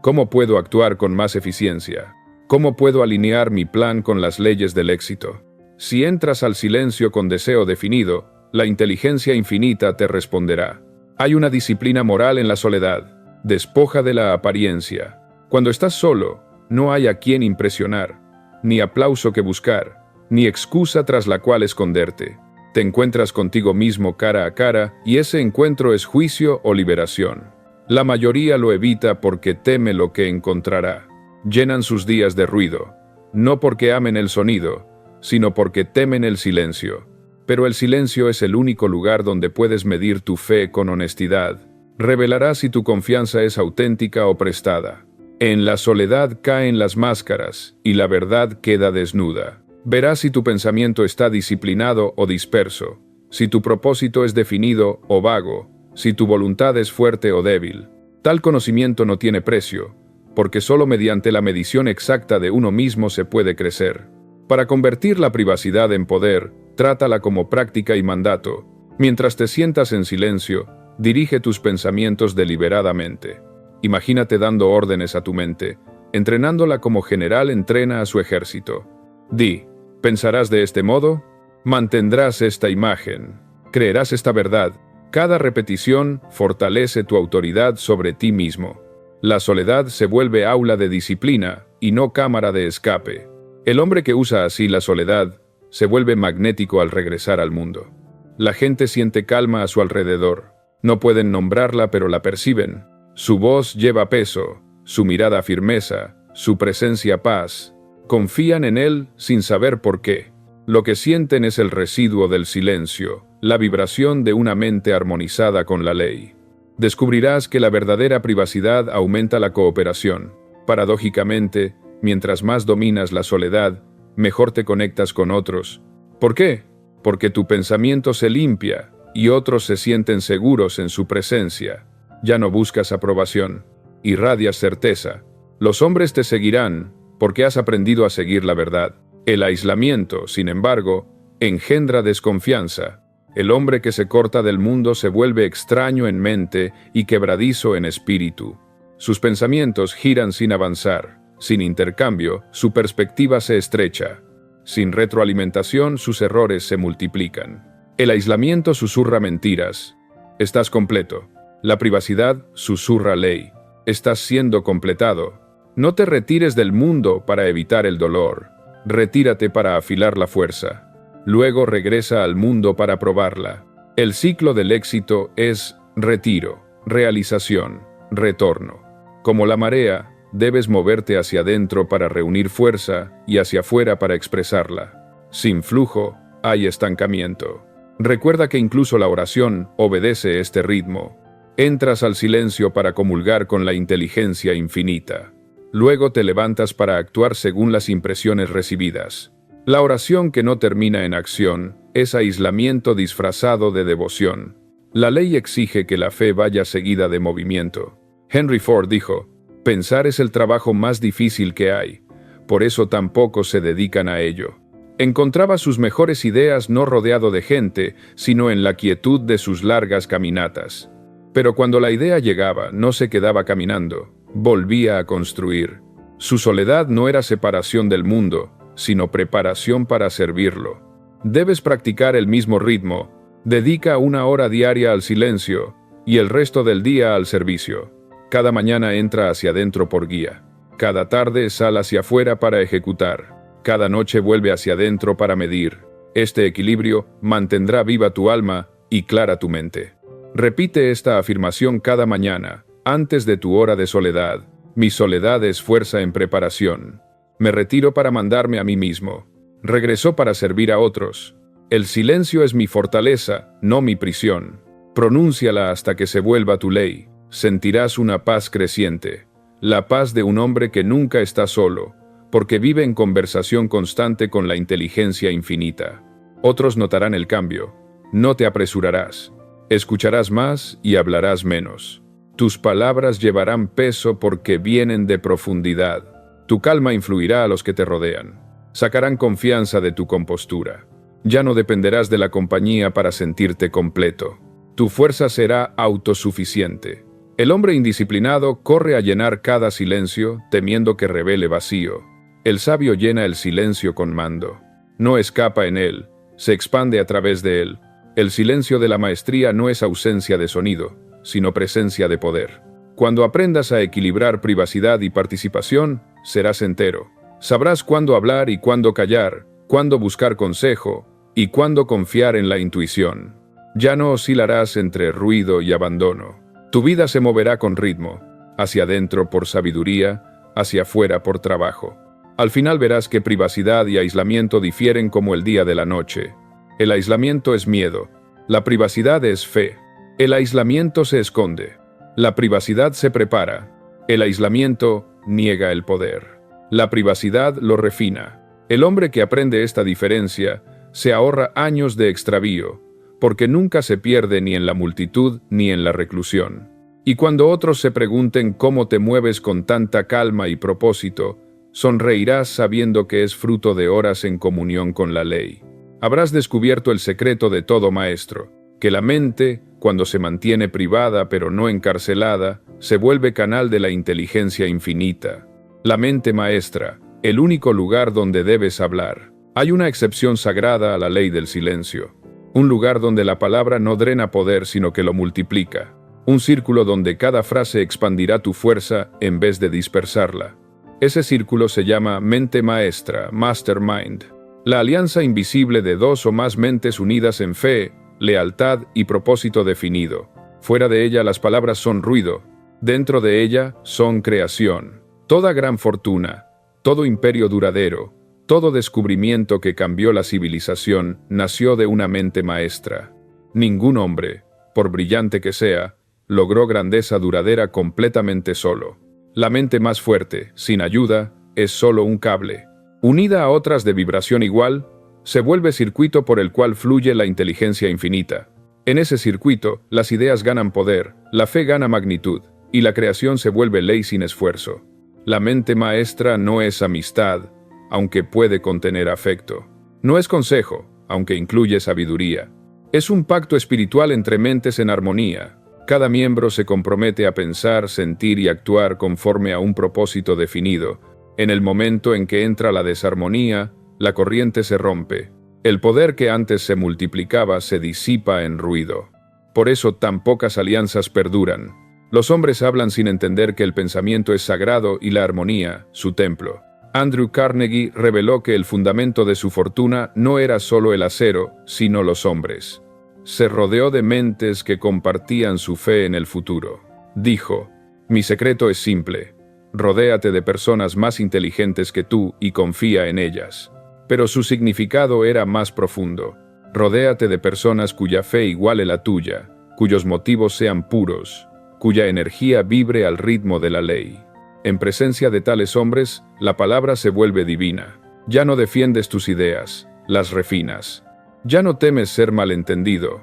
¿Cómo puedo actuar con más eficiencia? ¿Cómo puedo alinear mi plan con las leyes del éxito? Si entras al silencio con deseo definido, la inteligencia infinita te responderá. Hay una disciplina moral en la soledad. Despoja de la apariencia. Cuando estás solo, no hay a quien impresionar, ni aplauso que buscar, ni excusa tras la cual esconderte. Te encuentras contigo mismo cara a cara y ese encuentro es juicio o liberación. La mayoría lo evita porque teme lo que encontrará. Llenan sus días de ruido, no porque amen el sonido, sino porque temen el silencio. Pero el silencio es el único lugar donde puedes medir tu fe con honestidad. Revelará si tu confianza es auténtica o prestada. En la soledad caen las máscaras y la verdad queda desnuda. Verás si tu pensamiento está disciplinado o disperso, si tu propósito es definido o vago, si tu voluntad es fuerte o débil. Tal conocimiento no tiene precio, porque solo mediante la medición exacta de uno mismo se puede crecer. Para convertir la privacidad en poder, trátala como práctica y mandato. Mientras te sientas en silencio, dirige tus pensamientos deliberadamente. Imagínate dando órdenes a tu mente, entrenándola como general entrena a su ejército. Di, ¿pensarás de este modo? Mantendrás esta imagen. Creerás esta verdad. Cada repetición fortalece tu autoridad sobre ti mismo. La soledad se vuelve aula de disciplina y no cámara de escape. El hombre que usa así la soledad se vuelve magnético al regresar al mundo. La gente siente calma a su alrededor. No pueden nombrarla, pero la perciben. Su voz lleva peso, su mirada firmeza, su presencia paz. Confían en él sin saber por qué. Lo que sienten es el residuo del silencio, la vibración de una mente armonizada con la ley. Descubrirás que la verdadera privacidad aumenta la cooperación. Paradójicamente, mientras más dominas la soledad, mejor te conectas con otros. ¿Por qué? Porque tu pensamiento se limpia y otros se sienten seguros en su presencia. Ya no buscas aprobación, irradias certeza. Los hombres te seguirán porque has aprendido a seguir la verdad. El aislamiento, sin embargo, engendra desconfianza. El hombre que se corta del mundo se vuelve extraño en mente y quebradizo en espíritu. Sus pensamientos giran sin avanzar. Sin intercambio, su perspectiva se estrecha. Sin retroalimentación, sus errores se multiplican. El aislamiento susurra mentiras. Estás completo. La privacidad susurra ley. Estás siendo completado. No te retires del mundo para evitar el dolor. Retírate para afilar la fuerza. Luego regresa al mundo para probarla. El ciclo del éxito es retiro, realización, retorno. Como la marea, debes moverte hacia adentro para reunir fuerza y hacia afuera para expresarla. Sin flujo, hay estancamiento. Recuerda que incluso la oración obedece este ritmo. Entras al silencio para comulgar con la inteligencia infinita. Luego te levantas para actuar según las impresiones recibidas. La oración que no termina en acción es aislamiento disfrazado de devoción. La ley exige que la fe vaya seguida de movimiento. Henry Ford dijo, pensar es el trabajo más difícil que hay, por eso tampoco se dedican a ello. Encontraba sus mejores ideas no rodeado de gente, sino en la quietud de sus largas caminatas. Pero cuando la idea llegaba, no se quedaba caminando, volvía a construir. Su soledad no era separación del mundo, sino preparación para servirlo. Debes practicar el mismo ritmo. Dedica 1 hora diaria al silencio y el resto del día al servicio. Cada mañana entra hacia adentro por guía. Cada tarde sal hacia afuera para ejecutar. Cada noche vuelve hacia adentro para medir. Este equilibrio mantendrá viva tu alma y clara tu mente. Repite esta afirmación cada mañana, antes de tu hora de soledad. Mi soledad es fuerza en preparación. Me retiro para mandarme a mí mismo. Regreso para servir a otros. El silencio es mi fortaleza, no mi prisión. Pronúnciala hasta que se vuelva tu ley. Sentirás una paz creciente. La paz de un hombre que nunca está solo, porque vive en conversación constante con la inteligencia infinita. Otros notarán el cambio. No te apresurarás. Escucharás más y hablarás menos. Tus palabras llevarán peso porque vienen de profundidad. Tu calma influirá a los que te rodean. Sacarán confianza de tu compostura. Ya no dependerás de la compañía para sentirte completo. Tu fuerza será autosuficiente. El hombre indisciplinado corre a llenar cada silencio, temiendo que revele vacío. El sabio llena el silencio con mando. No escapa en él, se expande a través de él. El silencio de la maestría no es ausencia de sonido, sino presencia de poder. Cuando aprendas a equilibrar privacidad y participación, serás entero. Sabrás cuándo hablar y cuándo callar, cuándo buscar consejo y cuándo confiar en la intuición. Ya no oscilarás entre ruido y abandono. Tu vida se moverá con ritmo, hacia adentro por sabiduría, hacia afuera por trabajo. Al final verás que privacidad y aislamiento difieren como el día de la noche. El aislamiento es miedo, la privacidad es fe. El aislamiento se esconde, la privacidad se prepara. El aislamiento niega el poder. La privacidad lo refina. El hombre que aprende esta diferencia se ahorra años de extravío, porque nunca se pierde ni en la multitud ni en la reclusión. Y cuando otros se pregunten cómo te mueves con tanta calma y propósito, Sonreirás sabiendo que es fruto de horas en comunión con la ley. Habrás descubierto el secreto de todo maestro, que la mente, cuando se mantiene privada pero no encarcelada, se vuelve canal de la inteligencia infinita. La mente maestra, el único lugar donde debes hablar. Hay una excepción sagrada a la ley del silencio. Un lugar donde la palabra no drena poder sino que lo multiplica. Un círculo donde cada frase expandirá tu fuerza en vez de dispersarla. Ese círculo se llama mente maestra, mastermind. La alianza invisible de dos o más mentes unidas en fe, lealtad y propósito definido. Fuera de ella las palabras son ruido. Dentro de ella son creación. Toda gran fortuna, todo imperio duradero, todo descubrimiento que cambió la civilización nació de una mente maestra. Ningún hombre, por brillante que sea, logró grandeza duradera completamente solo. La mente más fuerte, sin ayuda, es solo un cable. Unida a otras de vibración igual, se vuelve circuito por el cual fluye la inteligencia infinita. En ese circuito, las ideas ganan poder, la fe gana magnitud, y la creación se vuelve ley sin esfuerzo. La mente maestra no es amistad, aunque puede contener afecto. No es consejo, aunque incluye sabiduría. Es un pacto espiritual entre mentes en armonía. Cada miembro se compromete a pensar, sentir y actuar conforme a un propósito definido. En el momento en que entra la desarmonía, la corriente se rompe. El poder que antes se multiplicaba se disipa en ruido. Por eso tan pocas alianzas perduran. Los hombres hablan sin entender que el pensamiento es sagrado y la armonía, su templo. Andrew Carnegie reveló que el fundamento de su fortuna no era solo el acero, sino los hombres. Se rodeó de mentes que compartían su fe en el futuro. Dijo, mi secreto es simple. Rodéate de personas más inteligentes que tú y confía en ellas. Pero su significado era más profundo. Rodéate de personas cuya fe iguale la tuya, cuyos motivos sean puros, cuya energía vibre al ritmo de la ley. En presencia de tales hombres, la palabra se vuelve divina. Ya no defiendes tus ideas, las refinas. Ya no temes ser malentendido.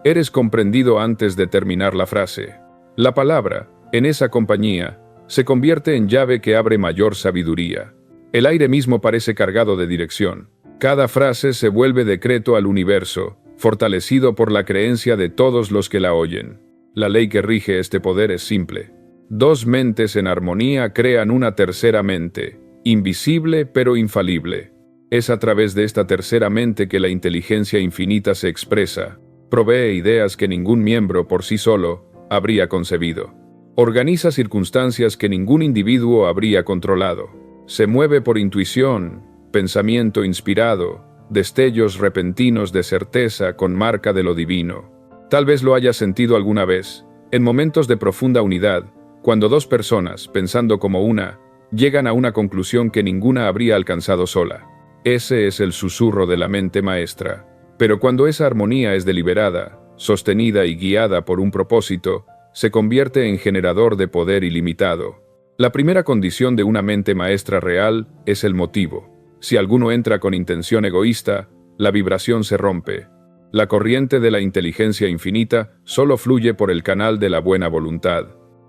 Eres comprendido antes de terminar la frase. La palabra, en esa compañía, se convierte en llave que abre mayor sabiduría. El aire mismo parece cargado de dirección. Cada frase se vuelve decreto al universo, fortalecido por la creencia de todos los que la oyen. La ley que rige este poder es simple. Dos mentes en armonía crean una tercera mente, invisible pero infalible. Es a través de esta tercera mente que la inteligencia infinita se expresa, provee ideas que ningún miembro por sí solo habría concebido. Organiza circunstancias que ningún individuo habría controlado. Se mueve por intuición, pensamiento inspirado, destellos repentinos de certeza con marca de lo divino. Tal vez lo hayas sentido alguna vez, en momentos de profunda unidad, cuando dos personas, pensando como una, llegan a una conclusión que ninguna habría alcanzado sola. Ese es el susurro de la mente maestra. Pero cuando esa armonía es deliberada, sostenida y guiada por un propósito, se convierte en generador de poder ilimitado. La primera condición de una mente maestra real es el motivo. Si alguno entra con intención egoísta, la vibración se rompe. La corriente de la inteligencia infinita solo fluye por el canal de la buena voluntad.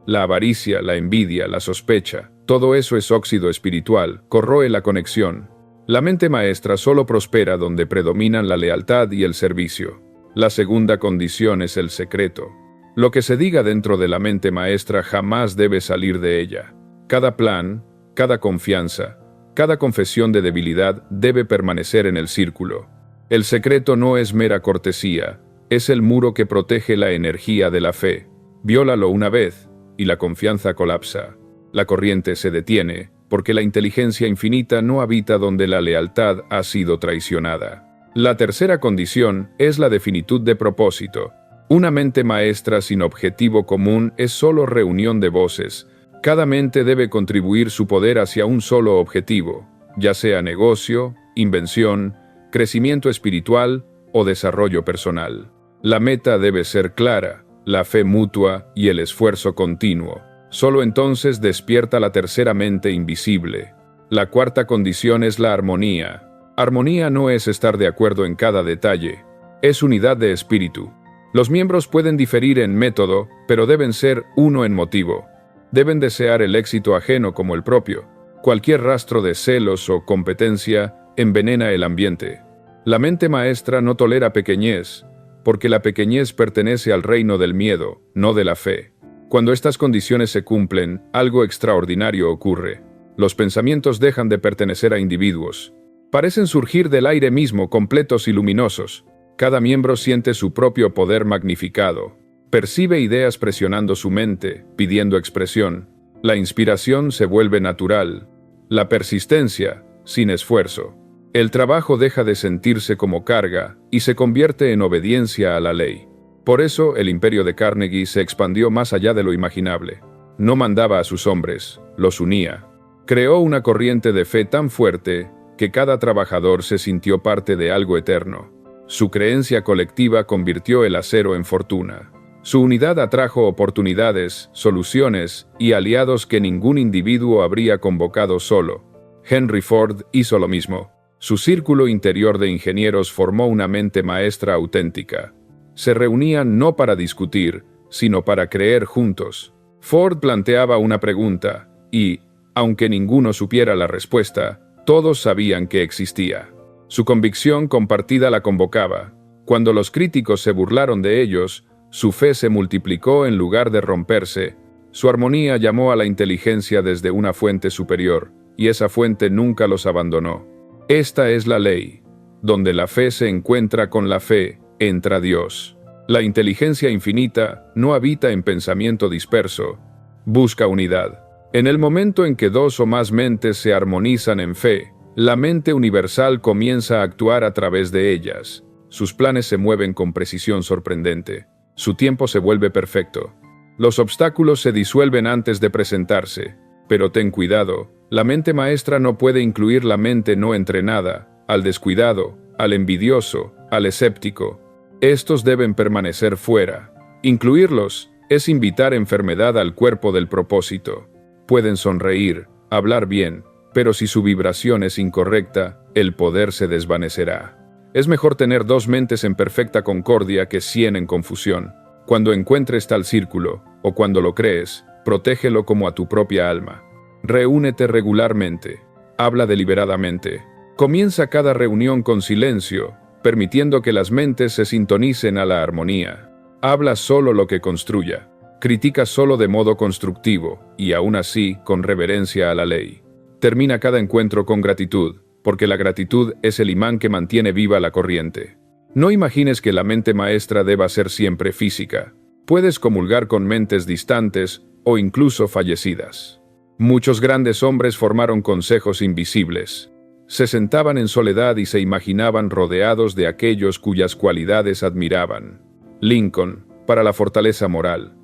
La avaricia, la envidia, la sospecha, todo eso es óxido espiritual, corroe la conexión. La mente maestra solo prospera donde predominan la lealtad y el servicio. La segunda condición es el secreto. Lo que se diga dentro de la mente maestra jamás debe salir de ella. Cada plan, cada confianza, cada confesión de debilidad debe permanecer en el círculo. El secreto no es mera cortesía, es el muro que protege la energía de la fe. Viólalo una vez, y la confianza colapsa. La corriente se detiene, porque la inteligencia infinita no habita donde la lealtad ha sido traicionada. La tercera condición es la de finitud de propósito. Una mente maestra sin objetivo común es solo reunión de voces. Cada mente debe contribuir su poder hacia un solo objetivo, ya sea negocio, invención, crecimiento espiritual o desarrollo personal. La meta debe ser clara, la fe mutua y el esfuerzo continuo. Solo entonces despierta la tercera mente invisible. La cuarta condición es la armonía. Armonía no es estar de acuerdo en cada detalle, es unidad de espíritu. Los miembros pueden diferir en método, pero deben ser uno en motivo. Deben desear el éxito ajeno como el propio. Cualquier rastro de celos o competencia envenena el ambiente. La mente maestra no tolera pequeñez, porque la pequeñez pertenece al reino del miedo, no de la fe. Cuando estas condiciones se cumplen, algo extraordinario ocurre. Los pensamientos dejan de pertenecer a individuos. Parecen surgir del aire mismo, completos y luminosos. Cada miembro siente su propio poder magnificado. Percibe ideas presionando su mente, pidiendo expresión. La inspiración se vuelve natural. La persistencia, sin esfuerzo. El trabajo deja de sentirse como carga y se convierte en obediencia a la ley. Por eso, el imperio de Carnegie se expandió más allá de lo imaginable. No mandaba a sus hombres, los unía. Creó una corriente de fe tan fuerte que cada trabajador se sintió parte de algo eterno. Su creencia colectiva convirtió el acero en fortuna. Su unidad atrajo oportunidades, soluciones y aliados que ningún individuo habría convocado solo. Henry Ford hizo lo mismo. Su círculo interior de ingenieros formó una mente maestra auténtica. Se reunían no para discutir, sino para creer juntos. Ford planteaba una pregunta y, aunque ninguno supiera la respuesta, todos sabían que existía. Su convicción compartida la convocaba. Cuando los críticos se burlaron de ellos, su fe se multiplicó en lugar de romperse. Su armonía llamó a la inteligencia desde una fuente superior, y esa fuente nunca los abandonó. Esta es la ley. Donde la fe se encuentra con la fe, entra Dios. La inteligencia infinita no habita en pensamiento disperso, busca unidad. En el momento en que dos o más mentes se armonizan en fe, la mente universal comienza a actuar a través de ellas. Sus planes se mueven con precisión sorprendente. Su tiempo se vuelve perfecto. Los obstáculos se disuelven antes de presentarse. Pero ten cuidado, la mente maestra no puede incluir la mente no entrenada, al descuidado, al envidioso, al escéptico. Estos deben permanecer fuera. Incluirlos es invitar enfermedad al cuerpo del propósito. Pueden sonreír, hablar bien, pero si su vibración es incorrecta, el poder se desvanecerá. Es mejor tener dos mentes en perfecta concordia que 100 en confusión. Cuando encuentres tal círculo, o cuando lo crees, protégelo como a tu propia alma. Reúnete regularmente. Habla deliberadamente. Comienza cada reunión con silencio, permitiendo que las mentes se sintonicen a la armonía. Habla solo lo que construya. Critica solo de modo constructivo, y aún así, con reverencia a la ley. Termina cada encuentro con gratitud, porque la gratitud es el imán que mantiene viva la corriente. No imagines que la mente maestra deba ser siempre física. Puedes comulgar con mentes distantes o incluso fallecidas. Muchos grandes hombres formaron consejos invisibles. Se sentaban en soledad y se imaginaban rodeados de aquellos cuyas cualidades admiraban. Lincoln, para la fortaleza moral.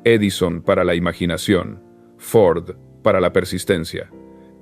Edison, para la imaginación. Ford, para la persistencia.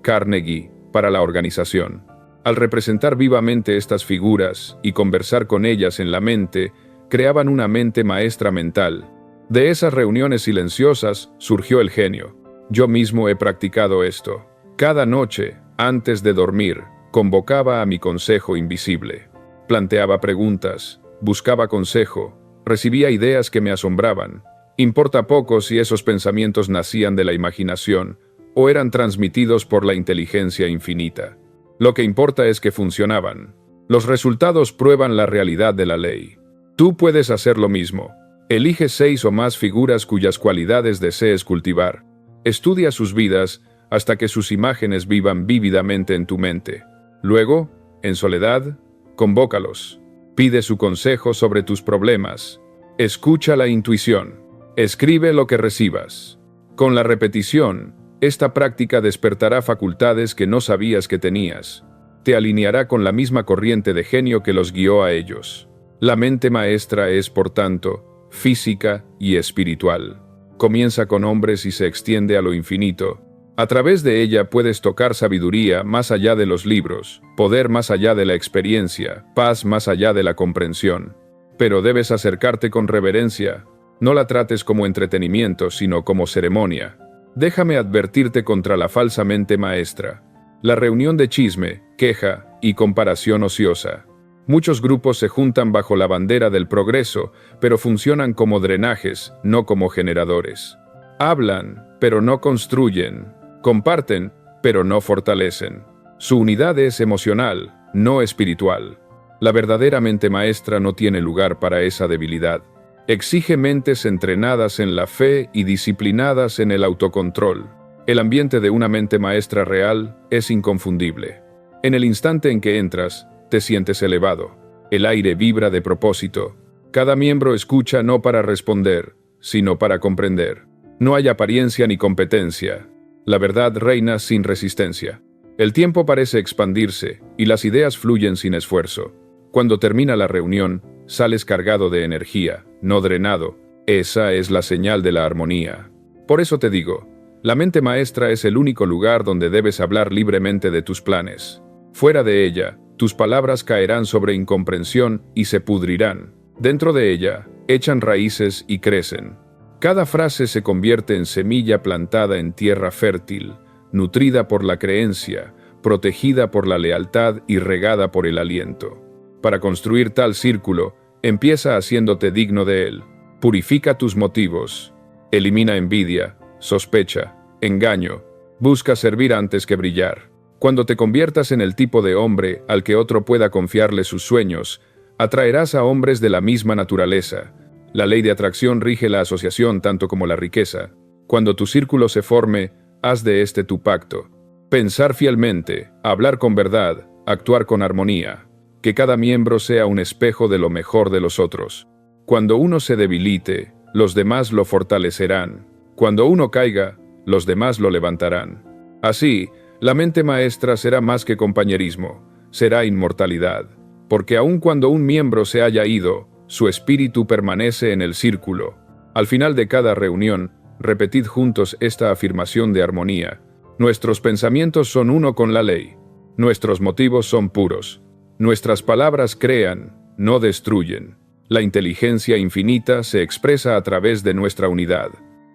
Carnegie, para la organización. Al representar vivamente estas figuras y conversar con ellas en la mente, creaban una mente maestra mental. De esas reuniones silenciosas surgió el genio. Yo mismo he practicado esto. Cada noche, antes de dormir, convocaba a mi consejo invisible. Planteaba preguntas, buscaba consejo, recibía ideas que me asombraban. Importa poco si esos pensamientos nacían de la imaginación o eran transmitidos por la inteligencia infinita. Lo que importa es que funcionaban. Los resultados prueban la realidad de la ley. Tú puedes hacer lo mismo. Elige 6 o más figuras cuyas cualidades desees cultivar. Estudia sus vidas hasta que sus imágenes vivan vívidamente en tu mente. Luego, en soledad, convócalos. Pide su consejo sobre tus problemas. Escucha la intuición. Escribe lo que recibas. Con la repetición, esta práctica despertará facultades que no sabías que tenías. Te alineará con la misma corriente de genio que los guió a ellos. La mente maestra es, por tanto, física y espiritual. Comienza con hombres y se extiende a lo infinito. A través de ella puedes tocar sabiduría más allá de los libros, poder más allá de la experiencia, paz más allá de la comprensión. Pero debes acercarte con reverencia. No la trates como entretenimiento, sino como ceremonia. Déjame advertirte contra la falsa mente maestra. La reunión de chisme, queja y comparación ociosa. Muchos grupos se juntan bajo la bandera del progreso, pero funcionan como drenajes, no como generadores. Hablan, pero no construyen. Comparten, pero no fortalecen. Su unidad es emocional, no espiritual. La verdadera mente maestra no tiene lugar para esa debilidad. Exige mentes entrenadas en la fe y disciplinadas en el autocontrol. El ambiente de una mente maestra real es inconfundible. En el instante en que entras, te sientes elevado. El aire vibra de propósito. Cada miembro escucha no para responder, sino para comprender. No hay apariencia ni competencia. La verdad reina sin resistencia. El tiempo parece expandirse y las ideas fluyen sin esfuerzo. Cuando termina la reunión, sales cargado de energía, no drenado. Esa es la señal de la armonía. Por eso te digo, la mente maestra es el único lugar donde debes hablar libremente de tus planes. Fuera de ella, tus palabras caerán sobre incomprensión y se pudrirán. Dentro de ella, echan raíces y crecen. Cada frase se convierte en semilla plantada en tierra fértil, nutrida por la creencia, protegida por la lealtad y regada por el aliento. Para construir tal círculo, empieza haciéndote digno de él. Purifica tus motivos. Elimina envidia, sospecha, engaño. Busca servir antes que brillar. Cuando te conviertas en el tipo de hombre al que otro pueda confiarle sus sueños, atraerás a hombres de la misma naturaleza. La ley de atracción rige la asociación tanto como la riqueza. Cuando tu círculo se forme, haz de este tu pacto. Pensar fielmente, hablar con verdad, actuar con armonía. Que cada miembro sea un espejo de lo mejor de los otros. Cuando uno se debilite, los demás lo fortalecerán. Cuando uno caiga, los demás lo levantarán. Así, la mente maestra será más que compañerismo, será inmortalidad. Porque aun cuando un miembro se haya ido, su espíritu permanece en el círculo. Al final de cada reunión, repetid juntos esta afirmación de armonía. Nuestros pensamientos son uno con la ley. Nuestros motivos son puros. Nuestras palabras crean, no destruyen. La inteligencia infinita se expresa a través de nuestra unidad.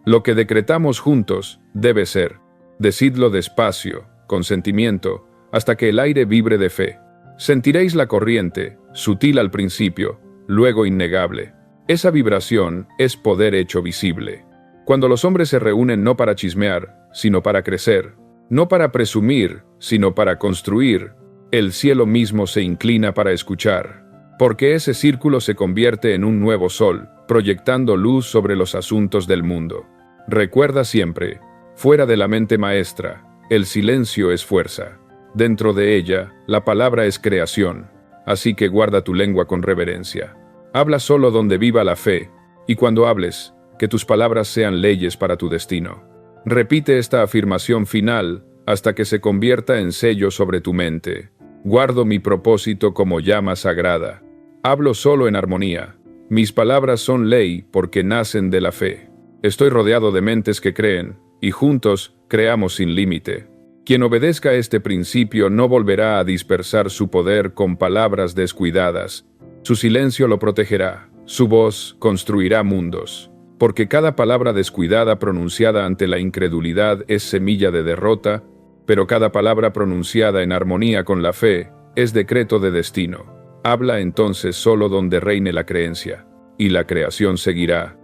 Lo que decretamos juntos debe ser. Decidlo despacio, con sentimiento, hasta que el aire vibre de fe. Sentiréis la corriente, sutil al principio, luego innegable. Esa vibración es poder hecho visible. Cuando los hombres se reúnen no para chismear, sino para crecer, no para presumir, sino para construir, el cielo mismo se inclina para escuchar, porque ese círculo se convierte en un nuevo sol, proyectando luz sobre los asuntos del mundo. Recuerda siempre, fuera de la mente maestra, el silencio es fuerza. Dentro de ella, la palabra es creación, así que guarda tu lengua con reverencia. Habla solo donde viva la fe, y cuando hables, que tus palabras sean leyes para tu destino. Repite esta afirmación final hasta que se convierta en sello sobre tu mente. Guardo mi propósito como llama sagrada. Hablo solo en armonía. Mis palabras son ley porque nacen de la fe. Estoy rodeado de mentes que creen, y juntos creamos sin límite. Quien obedezca este principio no volverá a dispersar su poder con palabras descuidadas. Su silencio lo protegerá, su voz construirá mundos. Porque cada palabra descuidada pronunciada ante la incredulidad es semilla de derrota, pero cada palabra pronunciada en armonía con la fe es decreto de destino. Habla entonces solo donde reine la creencia, y la creación seguirá.